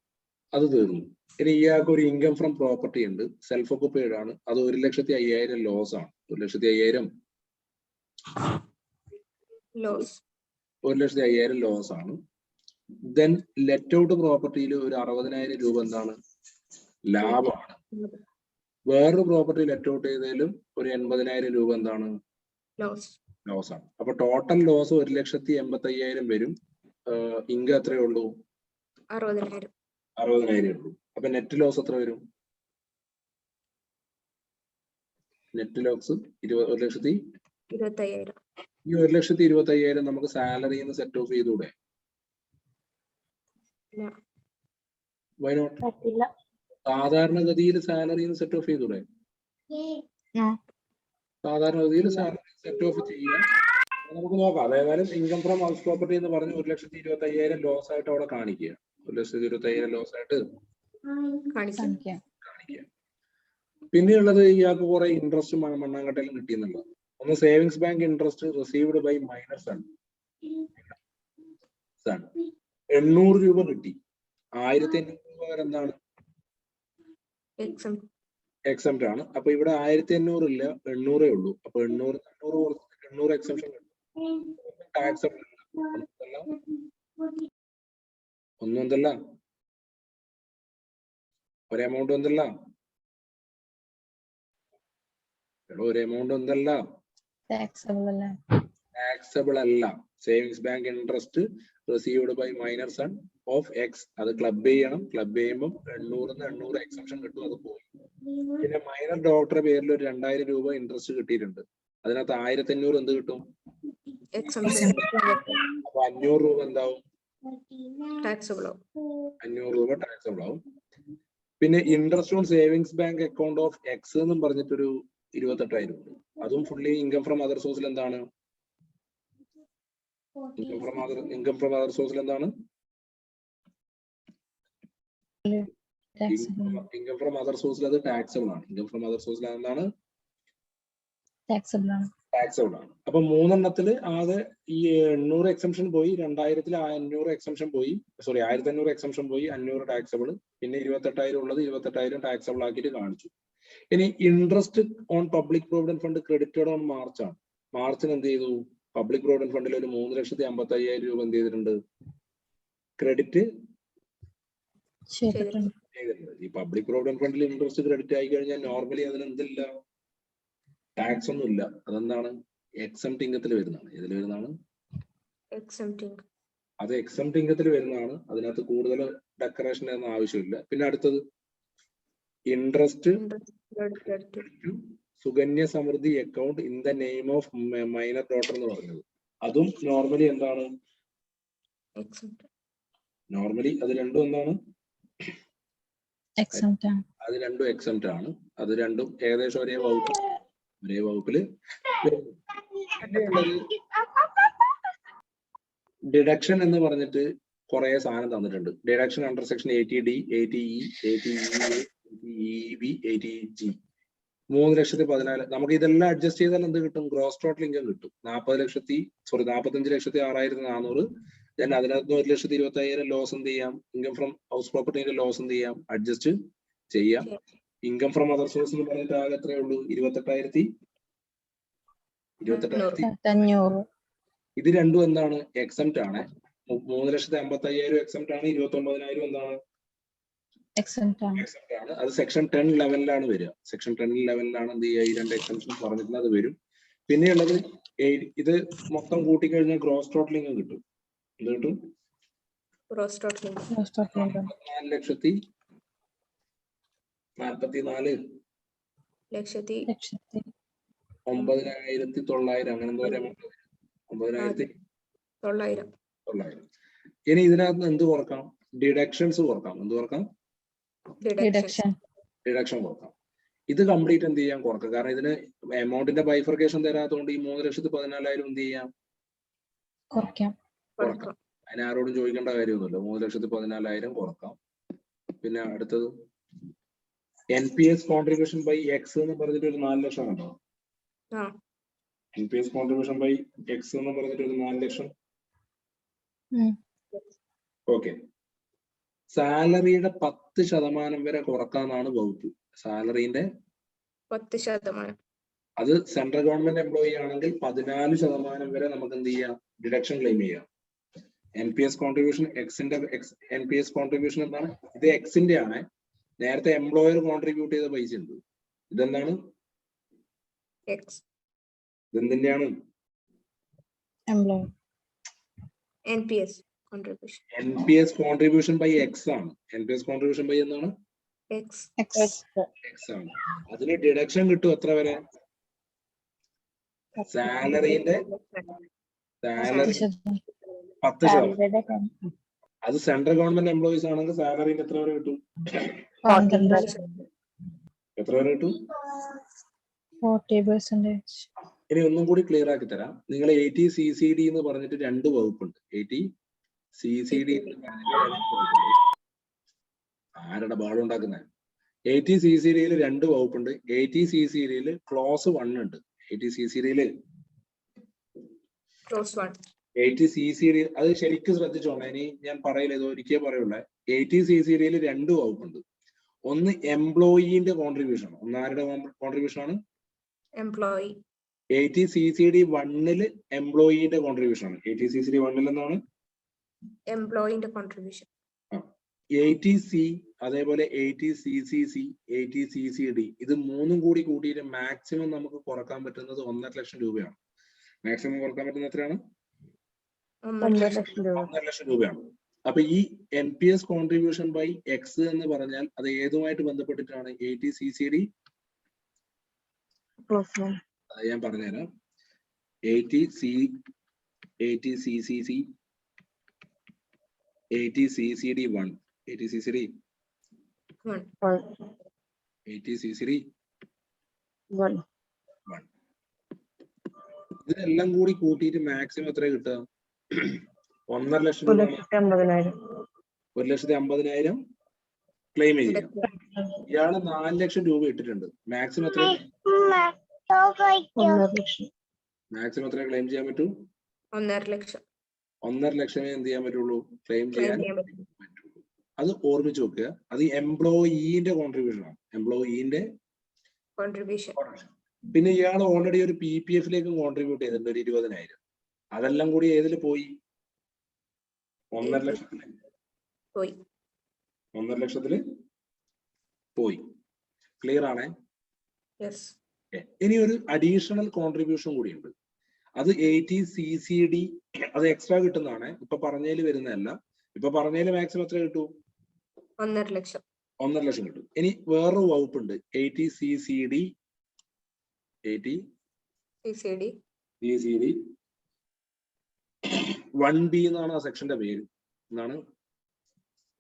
അത് തീർന്നു. ഇനി ഇയാൾക്ക് ഒരു ഇൻകം ഫ്രം പ്രോപ്പർട്ടി ഉണ്ട്, സെൽഫ് ഒക്കുപൈഡ് ആണ്, അത് 1,05,000 ലോസ് ആണ്. 1,05,000 ലോസ് ആണ്. ദെൻ ലെറ്റ് ഔട്ട് പ്രോപ്പർട്ടിയിൽ ഒരു 60,000 രൂപ എന്താണ്? ലാഭമാണ്. വേറൊരു പ്രോപ്പർട്ടി ലെറ്റ് ഔട്ട് ചെയ്തതിലും ഒരു 80,000 രൂപ എന്താണ്? ലോസ് ആണ്. അപ്പൊ ടോട്ടൽ ലോസ് 1,85,000 വരും. ഇൻകം എത്രയേ ഉള്ളൂ? 60,000. 60,000 ഉള്ളൂ. അപ്പൊ നെറ്റ് ലോസ് എത്ര വരും? Net loss 1,25,000. ഈ 1,25,000 നമുക്ക് സാലറിന്ന് സെറ്റ് ഓഫ് ചെയ്തൂടെ? Why not? സാധാരണഗതിയിൽ സാലറിന്ന് സെറ്റ് ഓഫ് ചെയ്തൂടെ? സാധാരണഗതിയിൽ സാലറി സെറ്റ് ഓഫ് ചെയ്യുക. നമുക്ക് നോക്കാം. അതേതായാലും ഇൻകം ഫ്രം ഹൗസ് പ്രോപ്പർട്ടി എന്ന് പറഞ്ഞ് 1,25,000 ലോസ് ആയിട്ട് അവിടെ കാണിക്കുക. 1,25,000 ലോസ് ആയിട്ട് കാണിക്കുക. പിന്നെയുള്ളത് ഇയാൾക്ക് കുറെ ഇൻട്രസ്റ്റ് മണ്ണാങ്കട്ടയിലും കിട്ടിയെന്നുള്ളത്. ഒന്ന് savings bank interest received by minor son 800 രൂപ കിട്ടി. 1,800 രൂപ വരെ എന്താണ്? എക്സംപ്റ്റ് ആണ്. അപ്പൊ ഇവിടെ 1,800 ഇല്ല, 800 ഉള്ളൂ. അപ്പൊ 800 എക്സംപ്ഷൻ കിട്ടും. ടാക്സ് ഒന്നും എന്തല്ല ഒരു എമൗണ്ട് എന്തല്ല ഒരു എമൗണ്ട് എന്തല്ല ടാക്സബിൾ അല്ല. Savings bank interest received by minor son of X. അത് ക്ലബ് ചെയ്യണം. ക്ലബ് ചെയ്യുമ്പോൾ 800 എക്സംപ്ഷൻ കിട്ടും. അത് പോയി. പിന്നെ മൈനർ ഡോക്ടറുടെ പേരിൽ ഒരു 2,000 രൂപ ഇൻട്രസ്റ്റ് കിട്ടിയിട്ടുണ്ട്. അതിനകത്ത് 1,500 എന്ത് കിട്ടും? അപ്പൊ 500 രൂപ എന്താവും? 500 രൂപ ടാക്സബിൾ ആവും. പിന്നെ interest on savings bank account of X എന്നും പറഞ്ഞിട്ടൊരു 28,000 ഉണ്ട്. അതും ഫുള്ളി ഇൻകം ഫ്രം അതർ സോഴ്സിൽ എന്താണ്? ഇൻകം ഫ്രം അതർ സോഴ്സിൽ എന്താണ്? ഇൻകം ഫ്രം അതർ സോഴ്സിൽ അത് ടാക്സബിൾ ആണ്. ഇൻകം ഫ്രം അതർ സോഴ്സിൽ എന്താണ്? ടാക്സബിൾ ആണ്. അപ്പൊ 3 ആകെ ഈ 800 എക്സംഷൻ പോയി, 2,000 500 എക്സംഷൻ പോയി, 1,500 എക്സംഷൻ പോയി, 500 ടാക്സബിൾ, പിന്നെ 28,000 ഉള്ളത് 28,000 ടാക്സബിൾ ആക്കിയിട്ട് കാണിച്ചു. ഇനി interest on public provident fund credited on March ആണ്. മാർച്ചിന് എന്ത് ചെയ്തു? പബ്ലിക് പ്രോവിഡന്റ് ഫണ്ടിൽ ഒരു 3,55,000 രൂപ എന്ത് ചെയ്തിട്ടുണ്ട്? ക്രെഡിറ്റ് ചെയ്തിട്ടുണ്ട്. ഈ പബ്ലിക് പ്രോവിഡന്റ് ഫണ്ടിൽ ഇൻട്രസ്റ്റ് ക്രെഡിറ്റ് ആയി കഴിഞ്ഞാൽ നോർമലി അതിന് എന്തില്ല? ടാക്സ് ഒന്നും ഇല്ല. അതെന്താണ്? എക്സംപ്റ്റ് ഇൻകത്തിൽ വരുന്നതാണ്. ഇതിൽ വരുന്നതാണ് അത് എക്സംപ്റ്റ് ഇൻകത്തിൽ വരുന്നതാണ്. അതിനകത്ത് കൂടുതൽ ഡെക്കറേഷൻ ഒന്നും ആവശ്യമില്ല. പിന്നെ അടുത്തത് interest Sukanya Samriddhi account in the name of minor daughter എന്ന് പറഞ്ഞത്. അതും നോർമലി എന്താണ്? നോർമലി അത് രണ്ടും എന്താണ്? അത് രണ്ടും എക്സംപ്റ്റ് ആണ്. അത് രണ്ടും ഏകദേശം ഒരേ വകുപ്പില് ഡിഡക്ഷൻ എന്ന് പറഞ്ഞിട്ട് കുറെ സാധനം തന്നിട്ടുണ്ട്. Deduction under section 80D, 80E, 80EA, 80EB, 80G. 3,14,000. നമുക്ക് ഇതെല്ലാം അഡ്ജസ്റ്റ് ചെയ്താൽ എന്ത് കിട്ടും? ഗ്രോസ് ടോട്ടൽ ഇൻകം കിട്ടും. 45,06,400. ദെൻ അതിനകത്ത് 1,25,000 ലോസ് എന്ത് ചെയ്യാം? ഇൻകം ഫ്രം ഹൗസ് പ്രോപ്പർട്ടിന്റെ ലോസ് എന്ത് ചെയ്യാം? അഡ്ജസ്റ്റ് ചെയ്യാം. ഇൻകം ഫ്രം അതർ സോഴ്സ് എന്ന് പറഞ്ഞിട്ട് ആകെ എത്രയേ ഉള്ളൂ? 28,500. ഇത് രണ്ടും എന്താണ്? എക്സംപ്റ്റ് ആണ്. 3,55,000 എക്സംപ്റ്റ് ആണ്. 29,000 എന്താണ്? എക്സംപ്റ്റ് ആണ്. എക്സംപ്റ്റ് ആണ്. അത് സെക്ഷൻ 10 ലെവലിലാണ് വരിക. സെക്ഷൻ 10 ലെവലിലാണ് എന്ത് ചെയ്യുക? ഈ രണ്ട് എക്സംപ്ഷൻ പറഞ്ഞിട്ട് അത് വരും. പിന്നെയുള്ളത് ഇത് മൊത്തം കൂട്ടിക്കഴിഞ്ഞാൽ ഗ്രോസ് ടോട്ടൽ ഇൻകം കിട്ടും. എന്ത് കിട്ടും? ഗ്രോസ് ടോട്ടൽ 4,44,9,900 അങ്ങനെ എന്തോ 9,900. 900. ഇനി ഇതിനകത്ത് എന്ത് കുറക്കാം? ഡിഡക്ഷൻസ് കുറക്കാം. എന്ത് കുറക്കാം? ഡിഡക്ഷൻ കുറക്കാം. ഇത് കംപ്ലീറ്റ് എന്ത് ചെയ്യാൻ? കുറക്കാം. കാരണം ഇതിന് എമൗണ്ടിന്റെ ബൈഫർക്കേഷൻ തരാത്തതുകൊണ്ട് ഈ 3,14,000 എന്ത് ചെയ്യാം? കുറക്കാം. അതിന് ആരോടും ചോദിക്കേണ്ട കാര്യമൊന്നുമില്ല. 3,14,000 കുറക്കാം. പിന്നെ അടുത്തത് NPS കോൺട്രിബ്യൂഷൻ ബൈ എക്സ് എന്ന് പറഞ്ഞിട്ട് ഒരു 4 ലക്ഷം ഉണ്ടോ? NPS കോൺട്രിബ്യൂഷൻ ബൈ എക്സ് എന്ന് പറഞ്ഞിട്ട് ഒരു 4 ലക്ഷം. ഓക്കെ. സാലറിയുടെ 10% വരെ കുറക്കാന്നാണ് വകുപ്പ്. സാലറിന്റെ 10%. അത് സെൻട്രൽ ഗവൺമെന്റ് എംപ്ലോയി ആണെങ്കിൽ 14% വരെ നമുക്ക് എന്ത് ചെയ്യാം? ഡിഡക്ഷൻ ക്ലെയിം ചെയ്യാം. NPS കോൺട്രിബ്യൂഷൻ എക്സിന്റെ NPS കോൺട്രിബ്യൂഷൻ എന്താണ്? ഇത് എക്സിന്റെ ആണ്. നേരത്തെ എംപ്ലോയർ കോൺട്രിബ്യൂട്ട് ചെയ്ത പൈസ ഉണ്ട്. ഇതെന്താണ്? ഇതെന്തിന്റെയാണ്? NPS കോൺട്രിബ്യൂഷൻ ബൈ എക്സ് ആണ്. NPS കോൺട്രിബ്യൂഷൻ ബൈ എന്താണ്? എക്സ് ആണ്. അതിന് ഡിഡക്ഷൻ കിട്ടും എത്ര വരെ? സാലറിന്റെ 10%. അത് സെൻട്രൽ ഗവൺമെന്റ് എംപ്ലോയീസ് ആണെങ്കിൽ സാലറിന്റെ എത്ര വരെ കിട്ടും? എത്ര വരെ കിട്ടും? 40%. ഇനി ഒന്നും കൂടി ക്ലിയർ ആക്കി തരാം. നിങ്ങൾ 80CCD എന്ന് പറഞ്ഞിട്ട് 2 വകുപ്പുണ്ട്. 80CCD ആരുടെ ബാളം ഉണ്ടാക്കുന്നത്? 80CCDയിൽ 2 വകുപ്പുണ്ട്. 80CCDയിൽ ക്ലോസ് 1 ഉണ്ട്. 80CCD അത് ശരിക്കും ശ്രദ്ധിച്ചോളാം. ഇനി ഞാൻ പറയില്ല, ഇത് ഒരിക്കൽ പറയുള്ളൂ. 80CCDയിൽ 2 വകുപ്പുണ്ട്. ഒന്ന് എംപ്ലോയിന്റെ കോൺട്രിബ്യൂഷൻ. ഒന്ന് ആരുടെ കോൺട്രിബ്യൂഷൻ ആണ്? എംപ്ലോയി. 80CCD 1 എംപ്ലോയിന്റെ കോൺട്രിബ്യൂഷൻ ആണ്. 80CCD 1 എന്താണ്? എംപ്ലോയിന്റെ കോൺട്രിബ്യൂഷൻ. 80C അതേപോലെ 80CCC 80CCD ഇത് മൂന്നും കൂടി കൂട്ടിയിട്ട് മാക്സിമം നമുക്ക് കുറക്കാൻ പറ്റുന്നത് 1.5 ലക്ഷം രൂപയാണ്. മാക്സിമം കുറക്കാൻ പറ്റുന്ന എത്രയാണ്? 1.5 ലക്ഷം രൂപയാണ്. അപ്പൊ ഈ NPS കോൺട്രിബ്യൂഷൻ ബൈ എക്സ് എന്ന് പറഞ്ഞാൽ അത് ഏതുമായിട്ട് ബന്ധപ്പെട്ടിട്ടാണ്? 80CCD അത് ഞാൻ പറഞ്ഞുതരാം. 80CCC 80CCD 1 80CCD 1 ഇതെല്ലാം കൂടി കൂട്ടിയിട്ട് മാക്സിമം എത്ര കിട്ടുക? 1.5 ലക്ഷം രൂപ. 1,50,000 ക്ലെയിം ചെയ്യാം. ഇയാള് 4 ലക്ഷം രൂപ ഇട്ടിട്ടുണ്ട്. മാക്സിമം എത്ര? മാക്സിമം എത്ര ക്ലെയിം ചെയ്യാൻ പറ്റൂ? 1.5 ലക്ഷം. 1.5 ലക്ഷമേ എന്ത് ചെയ്യാൻ പറ്റുള്ളൂ? ക്ലെയിം ചെയ്യാൻ പറ്റുള്ളൂ. അത് ഓർമ്മിച്ച് വെക്കുക. അത് എംപ്ലോയിന്റെ കോൺട്രിബ്യൂഷൻ ആണ്. എംപ്ലോയിന്റെ കോൺട്രിബ്യൂഷൻ. പിന്നെ ഇയാൾ ഓൾറെഡി ഒരു PPF-ലേക്കും കോൺട്രിബ്യൂട്ട് ചെയ്തിട്ടുണ്ട് ഒരു 20,000. അതെല്ലാം കൂടി ഏതിൽ പോയി? 1.5 ലക്ഷത്തില് പോയി. 1.5 ലക്ഷത്തില് പോയി. ക്ലിയർ ആണേ? ഇനി ഒരു അഡീഷണൽ കോൺട്രിബ്യൂഷൻ കൂടിയുണ്ട്. അത് 80CCD അത് എക്സ്ട്രാ കിട്ടുന്നതാണ്. ഇപ്പൊ പറഞ്ഞതിൽ വരുന്നതല്ല. ഇപ്പൊ പറഞ്ഞതിൽ മാക്സിമം എത്ര കിട്ടും? 1.5 ലക്ഷം. 1.5 ലക്ഷം കിട്ടും. ഇനി വേറൊരു വകുപ്പുണ്ട് 80CCD 1B എന്നാണ് ആ സെക്ഷന്റെ പേര്. എന്താണ്?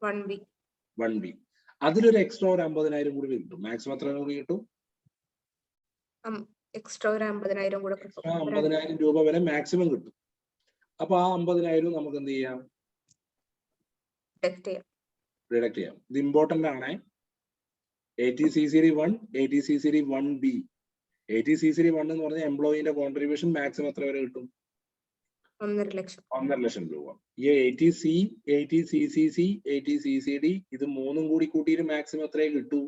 1B. അതിലൊരു എക്സ്ട്രാ ഒരു 50,000 കൂടി കിട്ടും. മാക്സിമം എത്ര കൂടി കിട്ടും? എക്സ്ട്രാ ഒരു 50,000 കൂടെ കിട്ടും. 50,000 രൂപ വരെ മാക്സിമം കിട്ടും. അപ്പൊ ആ 50,000 നമുക്ക് എന്ത് ചെയ്യാം? ഡിഡക്ട് ചെയ്യാം. ഡിഡക്ട് ചെയ്യാം. ഇത് ഇമ്പോർട്ടന്റ് ആണ്. ATCCD1, ATCCD1B. ATCCD1 എന്ന് പറഞ്ഞാൽ എംപ്ലോയിന്റെ കോൺട്രിബ്യൂഷൻ മാക്സിമം എത്ര വരെ കിട്ടും? 1.5 ലക്ഷം. 1.5 ലക്ഷം രൂപ. ഈ ATC, ATCCC, ATCCD ഇത് മൂന്നും കൂടി കൂട്ടിയിട്ട് മാക്സിമം എത്രയേ കിട്ടൂ?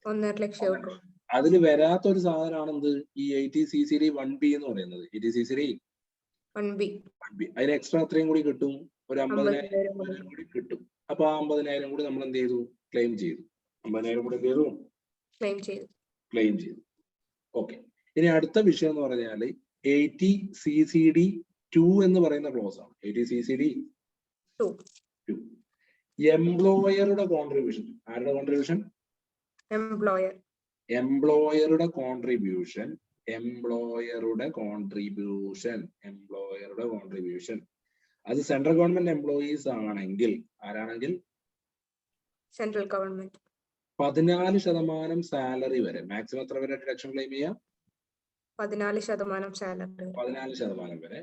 1.5 ലക്ഷം കിട്ടും. അതിൽ വരാത്ത ഒരു സാധനമാണ് എന്ത്? ഈ ATCCD1B എന്ന് പറയുന്നത്. ATCCD1B. അതിന് എക്സ്ട്രാ എത്രയും കൂടി കിട്ടും? ഒരു 50,000 കൂടി കിട്ടും. അപ്പൊ ആ 50,000 കൂടി നമ്മൾ എന്ത് ചെയ്തു? ക്ലെയിം ചെയ്തു. 50,000 കൂടി എന്ത് ചെയ്തു? ക്ലെയിം ചെയ്തു. ഓക്കെ. ഇനി അടുത്ത വിഷയം എന്ന് പറഞ്ഞാല് ATCCD2 എന്ന് പറയുന്ന ക്ലോസ് ആണ്. ATCCD2. എംപ്ലോയറുടെ കോൺട്രിബ്യൂഷൻ. ആരുടെ കോൺട്രിബ്യൂഷൻ? എംപ്ലോയറുടെ കോൺട്രിബ്യൂഷൻ. അത് സെൻട്രൽ ഗവൺമെന്റ് എംപ്ലോയീസ് ആണെങ്കിൽ, ആരാണെങ്കിൽ? Central government. 14% സാലറി വരെ മാക്സിമം എത്ര വരെ ഡിഡക്ഷൻ ക്ലെയിം ചെയ്യാം? 14% സാലറി. 14% വരെ.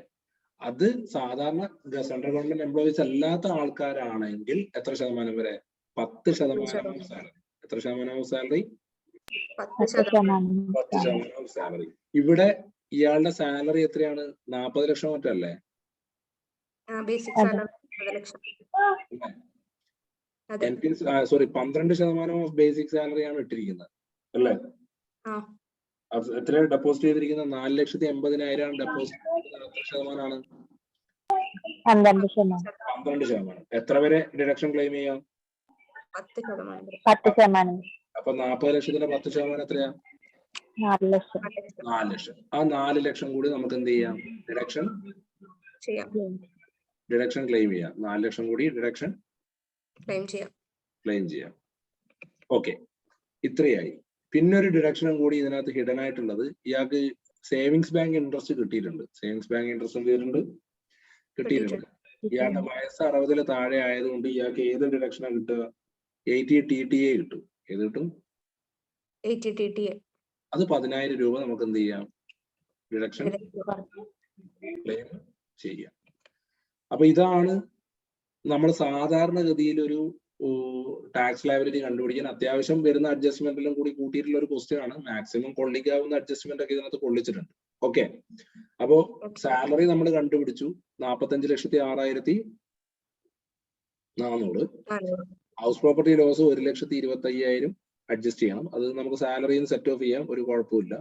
അത് സാധാരണ സെൻട്രൽ ഗവൺമെന്റ് എംപ്ലോയീസ് അല്ലാത്ത ആൾക്കാരാണെങ്കിൽ എത്ര ശതമാനം വരെ? 10% സാലറി. എത്ര ശതമാനം സാലറി? 10% സാലറി. ഇവിടെ ഇയാളുടെ സാലറി എത്രയാണ്? 40 ലക്ഷം മറ്റല്ലേ? ബേസിക് സാലറി 10 ലക്ഷം. സോറി, 12% ഓഫ് ബേസിക് സാലറി ആണ് ഇട്ടിരിക്കുന്നത് അല്ലേ? എത്രയാണ് ഡെപ്പോസിറ്റ് ചെയ്തിരിക്കുന്നത്? 4,80,000 ഡെപ്പോസിറ്റ്. എത്ര ശതമാനമാണ്? 12%. എത്ര വരെ ഡിഡക്ഷൻ ക്ലെയിം ചെയ്യാം? 10%. അപ്പൊ 40 ലക്ഷത്തിന്റെ 10% എത്രയാ? 4 ലക്ഷം. ആ 4 ലക്ഷം കൂടി നമുക്ക് എന്ത് ചെയ്യാം? ഡിഡക്ഷൻ ക്ലെയിം ചെയ്യാം. 4 ലക്ഷം കൂടി ഡിഡക്ഷൻ ക്ലെയിം ചെയ്യാം. ഓക്കെ, ഇത്രയായി. പിന്നെ ഒരു ഡിഡക്ഷനും കൂടി ഇതിനകത്ത് ഹിഡൻ ആയിട്ടുള്ളത്, ഇയാൾക്ക് സേവിങ്സ് ബാങ്ക് ഇൻട്രസ്റ്റ് കിട്ടിയിട്ടുണ്ട്. കിട്ടിയിട്ടുണ്ട്. ഇയാളുടെ വയസ്സ് 60 താഴെ ആയതുകൊണ്ട് ഇയാൾക്ക് ഏത് ഡിഡക്ഷനാണ് കിട്ടുക? 80TTA കിട്ടും. ഏത് കിട്ടും? 80TTA. അത് 10,000 രൂപ നമുക്ക് എന്ത് ചെയ്യാം? ഡിഡക്ഷൻ ക്ലെയിം ചെയ്യാം. അപ്പൊ ഇതാണ് നമ്മൾ സാധാരണഗതിയിൽ ഒരു ടാക്സ് ലയബിലിറ്റി കണ്ടുപിടിക്കാൻ അത്യാവശ്യം വരുന്ന അഡ്ജസ്റ്റ്മെന്റിലും കൂടി കൂട്ടിയിട്ടുള്ള ഒരു ക്വസ്റ്റ്യൻ ആണ്. മാക്സിമം കൊള്ളിക്കാവുന്ന അഡ്ജസ്റ്റ്മെന്റ് ഒക്കെ ഇതിനകത്ത് കൊള്ളിച്ചിട്ടുണ്ട്. ഓക്കെ, അപ്പോ സാലറി നമ്മൾ കണ്ടുപിടിച്ചു 45,06,400. ഹൗസ് പ്രോപ്പർട്ടി ലോസ് 1,25,000 അഡ്ജസ്റ്റ് ചെയ്യണം. അത് നമുക്ക് സാലറിയിൽ സെറ്റ് ഓഫ് ചെയ്യാം, ഒരു കുഴപ്പമില്ല.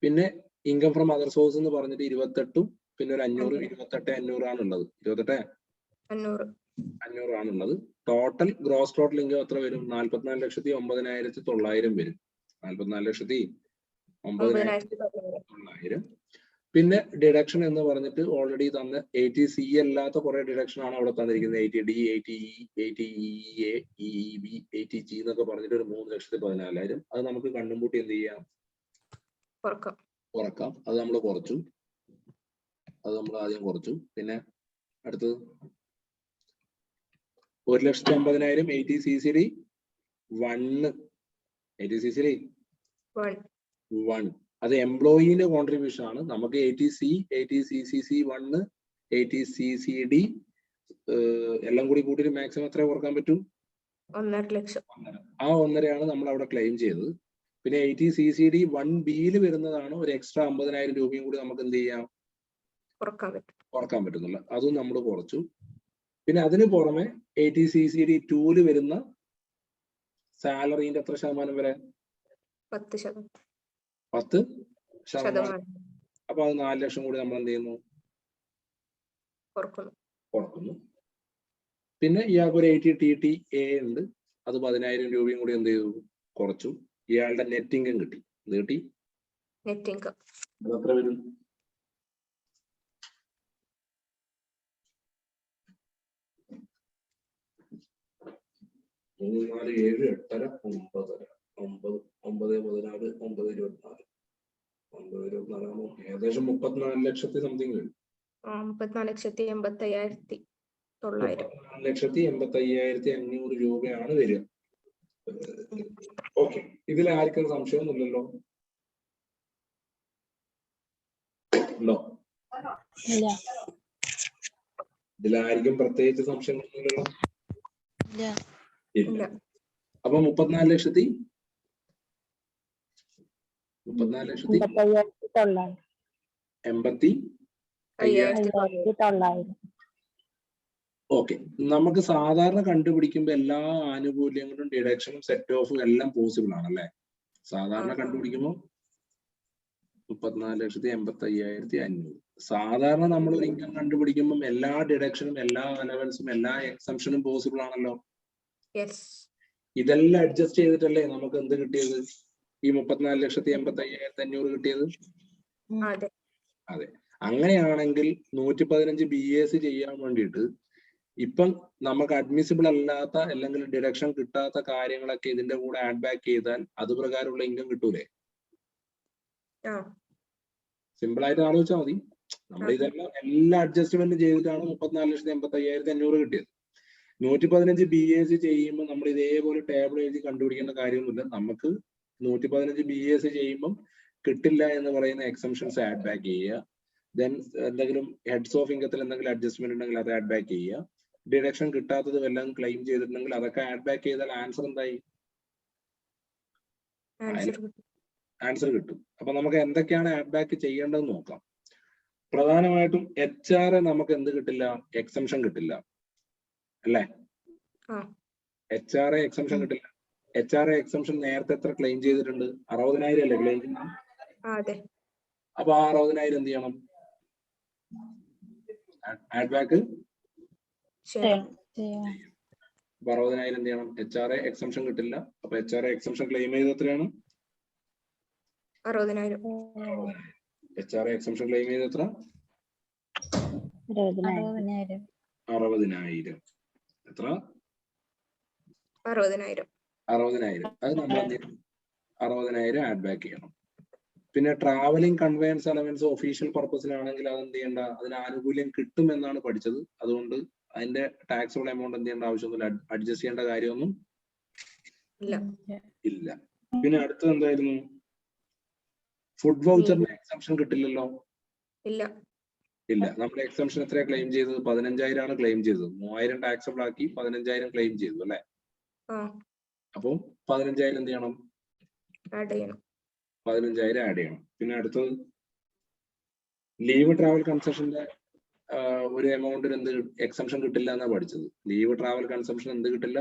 പിന്നെ ഇൻകം ഫ്രം അതർ സോഴ്സ് എന്ന് പറഞ്ഞിട്ട് 28, പിന്നെ ഒരു 500, 28,500 ആണുള്ളത്. 28,500 ആണുള്ളത്. ടോട്ടൽ ഗ്രോസ് ടോട്ടൽ ഇൻകം എത്ര വരും? 44,09,900 വരും. 44,09,900. പിന്നെ ഡിഡക്ഷൻ എന്ന് പറഞ്ഞിട്ട് ഓൾറെഡി തന്ന ATC അല്ലാത്ത കുറെ ഡിഡക്ഷൻ ആണ് അവിടെ തന്നിരിക്കുന്നത്. 80D, 80E, 80EA, EEB, 80G എന്നൊക്കെ പറഞ്ഞിട്ട് ഒരു 3,14,000. അത് നമുക്ക് കണ്ണും പൂട്ടി എന്ത് ചെയ്യാം? കുറക്കാം. അത് നമ്മൾ കുറച്ചു. പിന്നെ അടുത്തത് 1,50,000 ATCCD1. അത് എംപ്ലോയിന്റെ കോൺട്രിബ്യൂഷൻ ആണ്. നമുക്ക് ATC, ATCCC1, ATCCD എല്ലാം കൂടി കൂട്ടിയിട്ട് മാക്സിമം എത്ര കുറക്കാൻ പറ്റും? 1.5 ലക്ഷം. ആ 1.5 നമ്മൾ അവിടെ ക്ലെയിം ചെയ്തത്. പിന്നെ ATCCD1Bയിൽ വരുന്നതാണ് ഒരു എക്സ്ട്രാ 50,000 രൂപയും കൂടി നമുക്ക് എന്ത് ചെയ്യാം? കുറക്കാൻ പറ്റുന്നില്ല. അതും നമ്മൾ കുറച്ചു. പിന്നെ അതിന് പുറമെ ATCCD2 വരുന്ന സാലറിന്റെ എത്ര ശതമാനം വരെ? 10%. അപ്പൊ അത് 4 ലക്ഷം കൂടി നമ്മൾ എന്ത് ചെയ്യുന്നു? കുറക്കുന്നു. പിന്നെ ഇയാൾക്ക് ഒരു 80TTA ഉണ്ട്. അത് 10,000 രൂപയും കൂടി എന്ത് ചെയ്തു? കുറച്ചു. ഇയാളുടെ നെറ്റ് ഇൻകം കിട്ടി. എന്ത് കിട്ടി? Net income. അത് എത്ര വരും? 3, 4, 7, 8, 9, 9, 14, 9, 24 ഏകദേശം 34 ലക്ഷത്തി സംതിങ് വരും. 34,85,900. 34,85,500 രൂപയാണ് വരിക. ഓക്കെ, ഇതിൽ ആർക്കും സംശയമൊന്നുമില്ലല്ലോ? ഉണ്ടോ? ഇതിലായിരിക്കും പ്രത്യേകിച്ച് സംശയമൊന്നുമില്ലല്ലോ. ഇല്ല. ഇല്ല. ഇല്ല. അപ്പൊ 34 ലക്ഷത്തി 80,000. 50,000. ഓക്കെ. നമുക്ക് സാധാരണ കണ്ടുപിടിക്കുമ്പോൾ എല്ലാ ആനുകൂല്യങ്ങളും ഡിഡക്ഷനും സെറ്റ് ഓഫും എല്ലാം പോസിബിൾ ആണല്ലേ? സാധാരണ കണ്ടുപിടിക്കുമ്പോൾ 34,85,500. സാധാരണ നമ്മൾ ഒരു ഇൻകം കണ്ടുപിടിക്കുമ്പോൾ എല്ലാ ഡിഡക്ഷനും എല്ലാ അലവൻസും എല്ലാ എക്സംഷനും പോസിബിൾ ആണല്ലോ. ഇതെല്ലാം അഡ്ജസ്റ്റ് ചെയ്തിട്ടല്ലേ നമുക്ക് എന്ത് കിട്ടിയത്? ഈ 34,85,500 കിട്ടിയത്. അതെ. അങ്ങനെയാണെങ്കിൽ 115 BAC ചെയ്യാൻ വേണ്ടിയിട്ട് ഇപ്പം നമുക്ക് അഡ്മിസിബിൾ അല്ലാത്ത അല്ലെങ്കിൽ ഡിഡക്ഷൻ കിട്ടാത്ത കാര്യങ്ങളൊക്കെ ഇതിന്റെ കൂടെ ആഡ് ബാക്ക് ചെയ്താൽ അത് പ്രകാരമുള്ള ഇൻകം കിട്ടൂലേ? സിമ്പിൾ ആയിട്ട് ആലോചിച്ചാൽ മതി. നമ്മൾ ഇതെല്ലാം എല്ലാ അഡ്ജസ്റ്റ്മെന്റ് ചെയ്തിട്ടാണ് 34,85,500 കിട്ടിയത്. 115 BAC ചെയ്യുമ്പോൾ നമ്മൾ ഇതേപോലെ ടേബിൾ എഴുതി കണ്ടുപിടിക്കേണ്ട കാര്യമൊന്നുമില്ല. നമുക്ക് 115 BAC ചെയ്യുമ്പോൾ കിട്ടില്ല എന്ന് പറയുന്ന എക്സംഷൻസ് ആഡ് ബാക്ക് ചെയ്യുക. ദെൻ എന്തെങ്കിലും ഹെഡ്സ് ഓഫ് ഇൻകത്തിൽ എന്തെങ്കിലും അഡ്ജസ്റ്റ്മെന്റ് ഉണ്ടെങ്കിൽ അത് ആഡ് ബാക്ക് ചെയ്യുക. ഡിഡക്ഷൻ കിട്ടാത്തത് വല്ലതും ക്ലെയിം ചെയ്തിട്ടുണ്ടെങ്കിൽ അതൊക്കെ ആഡ് ബാക്ക് ചെയ്താൽ ആൻസർ എന്തായി? ആൻസർ കിട്ടും. അപ്പൊ നമുക്ക് എന്തൊക്കെയാണ് ആഡ് ബാക്ക് ചെയ്യേണ്ടതെന്ന് നോക്കാം. പ്രധാനമായിട്ടും HR നമുക്ക് എന്ത് കിട്ടില്ല? എക്സംഷൻ കിട്ടില്ല അല്ലേ? HR എക്സംഷൻ കിട്ടില്ല. HR എക്സംഷൻ നേരത്തെ എത്ര ക്ലെയിം ചെയ്തിട്ടുണ്ട്? 60,000 അല്ലേ ക്ലെയിം ചെയ്യുന്നത്? അപ്പൊ ആ 60,000 എന്ത് ചെയ്യണം? ആഡ് ബാക്ക് 60,000 എന്ത് ചെയ്യണം? HR എക്സംഷൻ കിട്ടില്ല. അപ്പൊ HR എക്സംഷൻ ക്ലെയിം ചെയ്ത് എത്രയാണ്? 60,000. HR എക്സംഷൻ ക്ലെയിം ചെയ്ത് എത്ര? 60,000. 60,000. എത്ര? 60,000. 60,000. അത് നമ്മൾ 60,000 ആഡ് ബാക്ക് ചെയ്യണം. പിന്നെ ട്രാവലിംഗ് കൺവെയൻസ് അലവൻസ് ഒഫീഷ്യൽ പർപ്പസിലാണെങ്കിൽ അത് എന്ത് ചെയ്യേണ്ട? അതിന് ആനുകൂല്യം കിട്ടും എന്നാണ് പഠിച്ചത്. അതുകൊണ്ട് അതിന്റെ ടാക്സബിൾ എമൗണ്ട് എന്ത് ചെയ്യേണ്ട ആവശ്യമൊന്നുമില്ല. അഡ്ജസ്റ്റ് ചെയ്യേണ്ട കാര്യമൊന്നും ഇല്ല. പിന്നെ അടുത്തത് എന്തായിരുന്നു? ഫുഡ് വൗച്ചറിന് എക്സംഷൻ കിട്ടില്ലല്ലോ. ഇല്ല. നമ്മുടെ എക്സംഷൻ എത്ര ക്ലെയിം ചെയ്തത്? 15,000 ആണ് ക്ലെയിം ചെയ്തത്. 3,000 ടാക്സബിൾ ആക്കി 15,000 ക്ലെയിം ചെയ്തു അല്ലെ? അപ്പൊ 15,000 എന്ത് ചെയ്യണം? 15,000 ആഡ് ചെയ്യണം. പിന്നെ അടുത്തത് ലീവ് ട്രാവൽ കൺസെഷന്റെ ഒരു എമൗണ്ടിന് എന്ത് എക്സംഷൻ കിട്ടില്ല എന്നാ പഠിച്ചത്. ലീവ് ട്രാവൽ കൺസംഷൻ എന്ത് കിട്ടില്ല?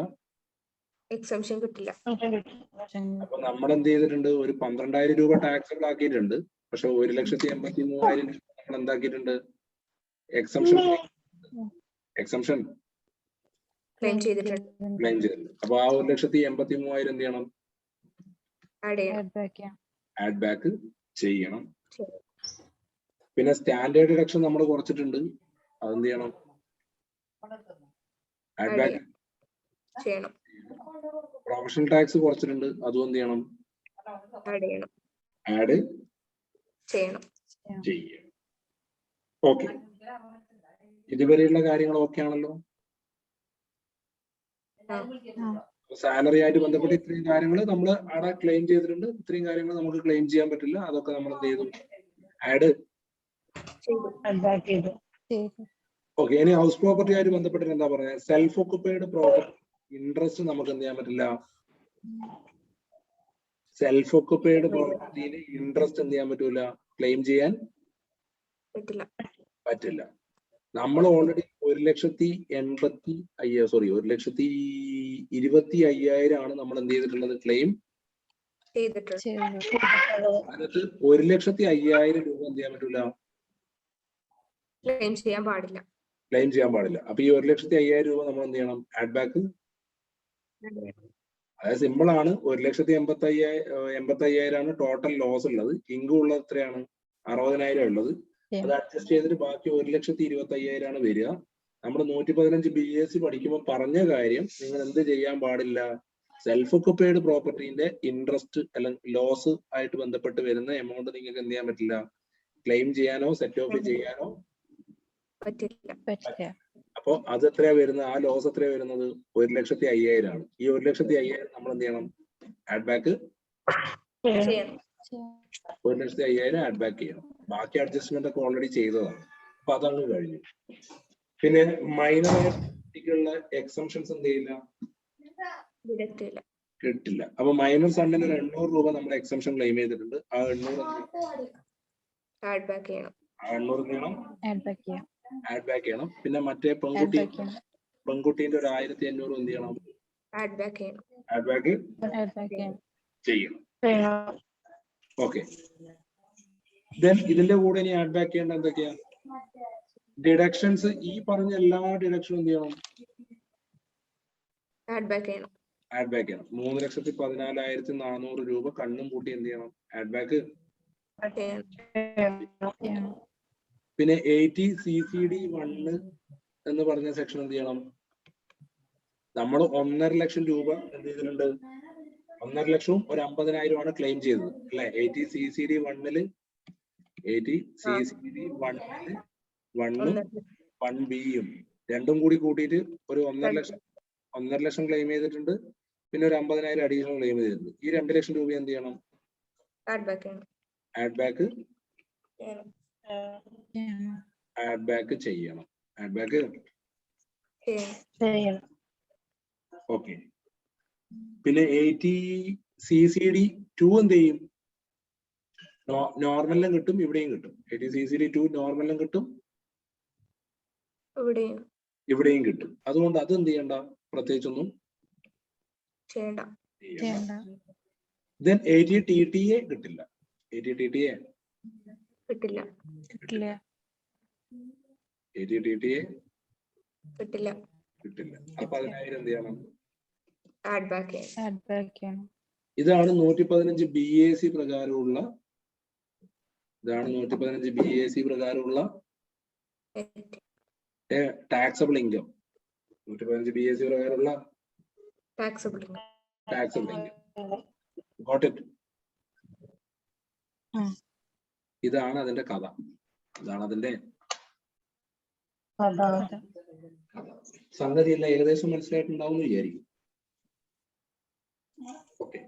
എക്സംഷൻ കിട്ടില്ല. അപ്പൊ നമ്മൾ എന്ത് ചെയ്തിട്ടുണ്ട്? ഒരു 12,000 രൂപ ടാക്സബിൾ ആക്കിയിട്ടുണ്ട്. പക്ഷെ 1,83,000 നമ്മൾ എന്താക്കിയിട്ടുണ്ട്? എക്സംഷൻ ക്ലെയിം ചെയ്തിട്ടുണ്ട്. അപ്പൊ ആ 1,83,000 എന്ത് ചെയ്യണം? ആഡ് ബാക്ക് ചെയ്യണം. പിന്നെ സ്റ്റാൻഡേർഡ് ഡിഡക്ഷൻ നമ്മൾ കുറച്ചിട്ടുണ്ട്. അതെന്ത് ചെയ്യണം? ആഡ് ബാക്ക് ചെയ്യണം. പ്രൊഫഷണൽ ടാക്സ് കുറച്ചിട്ടുണ്ട്. അതും എന്ത് ചെയ്യണം? ആഡ് ചെയ്യണം. ഓക്കെ. ഇതുവരെയുള്ള കാര്യങ്ങൾ ഓക്കെ ആണല്ലോ? സാലറി ആയിട്ട് ബന്ധപ്പെട്ട് ഇത്രയും കാര്യങ്ങൾ നമ്മൾ അവിടെ ക്ലെയിം ചെയ്തിട്ടുണ്ട്. ഇത്രയും കാര്യങ്ങൾ നമുക്ക് ക്ലെയിം ചെയ്യാൻ പറ്റില്ല. അതൊക്കെ നമ്മൾ എന്ത് ചെയ്തു? ആഡ് ചെയ്തു. ഓക്കെ. ഇനി ഹൗസ് പ്രോപ്പർട്ടി ആയിട്ട് ബന്ധപ്പെട്ട് എന്താ പറയുക? സെൽഫ് ഓക്കുപ്പൈഡ് പ്രോപ്പർട്ടി ഇൻട്രസ്റ്റ് നമുക്ക് എന്ത് ചെയ്യാൻ പറ്റില്ല? സെൽഫ് ഓക്കുപ്പൈഡ് പ്രോപ്പർട്ടിയിൽ ഇൻട്രസ്റ്റ് എന്ത് ചെയ്യാൻ പറ്റൂല? ക്ലെയിം ചെയ്യാൻ പറ്റില്ല. നമ്മൾ ഓൾറെഡി 1,25,000 ആണ് നമ്മൾ എന്ത് ചെയ്തിട്ടുള്ളത്? ക്ലെയിം അതിനകത്ത് 1,05,000 രൂപ എന്ത് ചെയ്യാൻ പറ്റൂല? ക്ലെയിം ചെയ്യാൻ പാടില്ല. അപ്പൊ ഈ 1,05,000 രൂപ നമ്മൾ എന്ത് ചെയ്യണം? Add back. അതായത് സിമ്പിൾ ആണ്. 1,85,000 ആണ് ടോട്ടൽ ലോസ് ഉള്ളത്. ഇൻകം ഉള്ളത് എത്രയാണ്? 60,000 ഉള്ളത്. അത് അഡ്ജസ്റ്റ് ചെയ്തിട്ട് ബാക്കി 1,25,000 ആണ് വരിക. നമ്മൾ 115 BAC പഠിക്കുമ്പോൾ പറഞ്ഞ കാര്യം നിങ്ങൾ എന്ത് ചെയ്യാൻ പാടില്ല? സെൽഫ് ഓക്കുപ്പൈഡ് പ്രോപ്പർട്ടിന്റെ ഇൻട്രസ്റ്റ് അല്ലെങ്കിൽ ലോസ് ആയിട്ട് ബന്ധപ്പെട്ട് വരുന്ന എമൗണ്ട് നിങ്ങൾക്ക് എന്ത് ചെയ്യാൻ പറ്റില്ല? ക്ലെയിം ചെയ്യാനോ സെറ്റ് ഓഫ് ചെയ്യാനോ പറ്റില്ല. അപ്പൊ അത് എത്രയാ വരുന്നത്? ആ ലോസ് എത്രയാ വരുന്നത്? 1,05,000 ആണ്. ഈ 1,05,000 നമ്മൾ എന്ത് ചെയ്യണം? ആഡ് ബാക്ക് 1,05,000 ആഡ് ബാക്ക് ചെയ്യണം. ബാക്കി അഡ്ജസ്റ്റ്മെന്റ് ഒക്കെ ഓൾറെഡി ചെയ്തതാണ്. അപ്പൊ അതങ്ങ് കഴിഞ്ഞു. പിന്നെ മൈനർ കുട്ടികളുടെ എക്സംഷൻസ് എന്ത് ചെയ്യില്ല, ഡിഡക്റ്റ് ചെയ്യില്ല. കിട്ടില്ല. അപ്പൊ മൈനർ സണ്ണിന് ഒരു 800 രൂപ നമ്മൾ എക്സംഷൻ ക്ലെയിം ചെയ്തിട്ടുണ്ട്. ആ 800 ആഡ് ബാക്ക് ചെയ്യണം. ആ 800 ചെയ്യണം, ആഡ് ബാക്ക് ചെയ്യാം. ആഡ് ബാക്ക് ചെയ്യണം. പിന്നെ മറ്റേ ആഡ് പെൺകുട്ടി ബാക്ക് ചെയ്യണം. പെൺകുട്ടീന്റെ ഒരു 1500 എന്ത് ചെയ്യണം, ആഡ് ബാക്ക് ചെയ്യണം. ആഡ് ബാക്ക് ആഡ് ബാക്ക് ചെയ്യണം. ചെയ്യണം. ഓക്കെ. ദെൻ ഇതിന്റെ കൂടെ ഇനി ആഡ് ബാക്ക് ചെയ്യേണ്ട എന്തൊക്കെയാ ഡിഡക്ഷൻസ്? ഈ പറഞ്ഞ എല്ലാ ഡിഡക്ഷനും എന്ത് ചെയ്യണം, ആഡ് ബാക്ക് ചെയ്യണം. ആഡ് ബാക്ക് ചെയ്യണം. 3,14,400 രൂപ കണ്ണും കൂട്ടി എന്ത് ചെയ്യണം, ആഡ് ബാക്ക് ചെയ്യണം. പിന്നെ 80 CCD 1 എന്ന് പറഞ്ഞ സെക്ഷൻ എന്ത് ചെയ്യണം, നമ്മൾ 1.5 ലക്ഷം രൂപ എന്ത് ചെയ്തിട്ടുണ്ട്, 1.5 ലക്ഷവും ഒരു 50,000 ആണ് ക്ലെയിം ചെയ്തത് അല്ലെ. 80 CCD 1 80 CCD 1 1Bയും രണ്ടും കൂടി കൂട്ടിയിട്ട് ഒരു 1.5 ലക്ഷം ക്ലെയിം ചെയ്തിട്ടുണ്ട്. പിന്നെ ഒരു 50,000 അഡീഷണൽ ക്ലെയിം ചെയ്തിട്ടുണ്ട്. ഈ 2 ലക്ഷം രൂപ എന്ത് ചെയ്യണം, ആഡ് ബാക്ക് ചെയ്യണം. ആഡ് ബാക്ക് ചെയ്യണം. ആഡ് ബാക്ക് ചെയ്യണം. ആഡ് ബാക്ക് ചെയ്യണം. ഓക്കെ. പിന്നെ 80 CCD 2 എന്ത് ചെയ്യും, നോർമലിനും കിട്ടും ഇവിടെയും കിട്ടും. 80 CCD 2 നോർമലിനും കിട്ടും ഇവിടെയും കിട്ടും. അതുകൊണ്ട് അത് എന്ത് ചെയ്യണ്ട, പ്രത്യേകിച്ചൊന്നും ചെയ്യണ്ട. ദെൻ 80 TTA കിട്ടില്ല. 80 TTA കിട്ടില്ല. 80 TTA കിട്ടില്ല. കിട്ടില്ല. അപ്പൊ 10,000 എന്ത് ചെയ്യണം, ആഡ് ബാക്ക് ചെയ്യണം. ഇതാണ് 115 BAC പ്രകാരമുള്ള ടാക്സബിൾ ഇൻകം. 115 BAC പ്രകാരമുള്ള ടാക്സബിൾ ഇൻകം. Got it? ഇതാണ് അതിന്റെ കഥ. ഇതാണ് അതിന്റെ സംഗതി. എല്ലാം ഏകദേശം മനസ്സിലായിട്ടുണ്ടാവും എന്ന് വിചാരിക്കും. ഓക്കെ.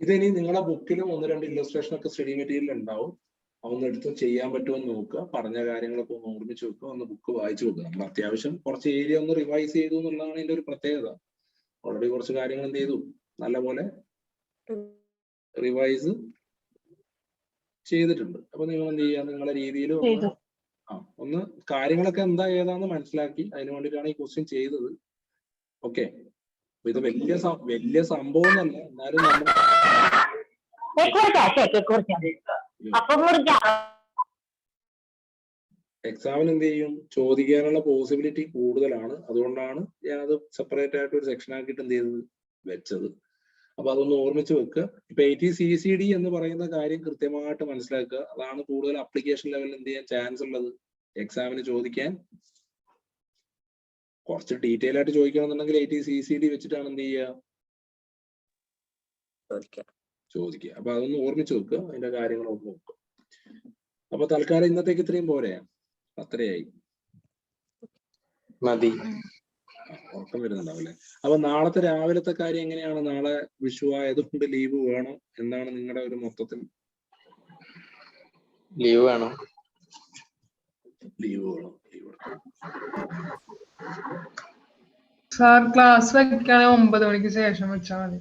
ഇതിനി നിങ്ങളുടെ ബുക്കിലും 1-2 ഇല്ലസ്ട്രേഷൻ ഒക്കെ സ്റ്റഡി മെറ്റീരിയൽ ഉണ്ടാവും. അതൊന്ന് എടുത്ത് ചെയ്യാൻ പറ്റുമെന്ന് നോക്കുക. പറഞ്ഞ കാര്യങ്ങളൊക്കെ ഒന്ന് ഓർമ്മിച്ച് വെക്കുക. ഒന്ന് ബുക്ക് വായിച്ചു നോക്കുക. നമ്മൾ അത്യാവശ്യം കുറച്ച് ഏരിയ ഒന്ന് റിവൈസ് ചെയ്തു എന്നുള്ളതാണ് ഇതിന്റെ ഒരു പ്രത്യേകത. ഓൾറെഡി കുറച്ച് കാര്യങ്ങൾ എന്ത് ചെയ്തു, നല്ലപോലെ റിവൈസ് ചെയ്തിട്ടുണ്ട്. അപ്പൊ നിങ്ങൾ എന്ത് ചെയ്യുക, നിങ്ങളുടെ രീതിയിൽ ഒന്ന് കാര്യങ്ങളൊക്കെ എന്താ ഏതാന്ന് മനസ്സിലാക്കി. അതിന് വേണ്ടിയിട്ടാണ് ഈ ക്വസ്റ്റ്യൻ ചെയ്തത്. ഓക്കെ. ഇത് വലിയ സംഭവം എന്നല്ല, എന്നാലും എക്സാമിന് എന്ത് ചെയ്യും, ചോദിക്കാനുള്ള പോസിബിലിറ്റി കൂടുതലാണ്. അതുകൊണ്ടാണ് ഞാനത് സെപ്പറേറ്റ് ആയിട്ട് ഒരു സെക്ഷൻ ആക്കിയിട്ട് എന്ത് ചെയ്തത്, വെച്ചത്. അപ്പൊ അതൊന്ന് ഓർമ്മിച്ച് വെക്കുക. ഇപ്പൊ 80 CCD എന്ന് പറയുന്ന കാര്യം കൃത്യമായിട്ട് മനസ്സിലാക്കുക. അതാണ് കൂടുതൽ അപ്ലിക്കേഷൻ ലെവലിൽ എന്ത് ചെയ്യാൻ ചാൻസ് ഉള്ളത്, എക്സാമിന് ചോദിക്കാൻ. കുറച്ച് ഡീറ്റെയിൽ ആയിട്ട് ചോദിക്കണമെന്നുണ്ടെങ്കിൽ 80 CCD വെച്ചിട്ടാണ് എന്ത് ചെയ്യുക, ചോദിക്കുക. അപ്പൊ അതൊന്ന് ഓർമ്മിച്ച് വെക്കുക. അതിന്റെ കാര്യങ്ങളൊക്കെ നോക്കുക. അപ്പൊ തൽക്കാലം ഇന്നത്തേക്ക് ഇത്രയും പോരെ, അത്രയായി മതി. ഉറക്കം വരുന്നുണ്ടാവില്ലേ? അപ്പൊ നാളത്തെ രാവിലത്തെ കാര്യം എങ്ങനെയാണ്? നാളെ വിഷു ആയതുകൊണ്ട് ലീവ് വേണം എന്നാണ് നിങ്ങളുടെ ഒരു മൊത്തത്തിൽ? ലീവ് വേണം. സാർ ക്ലാസ് വെക്കുകയാണെങ്കിൽ 9 മണിക്ക് ശേഷം വെച്ചാൽ മതി.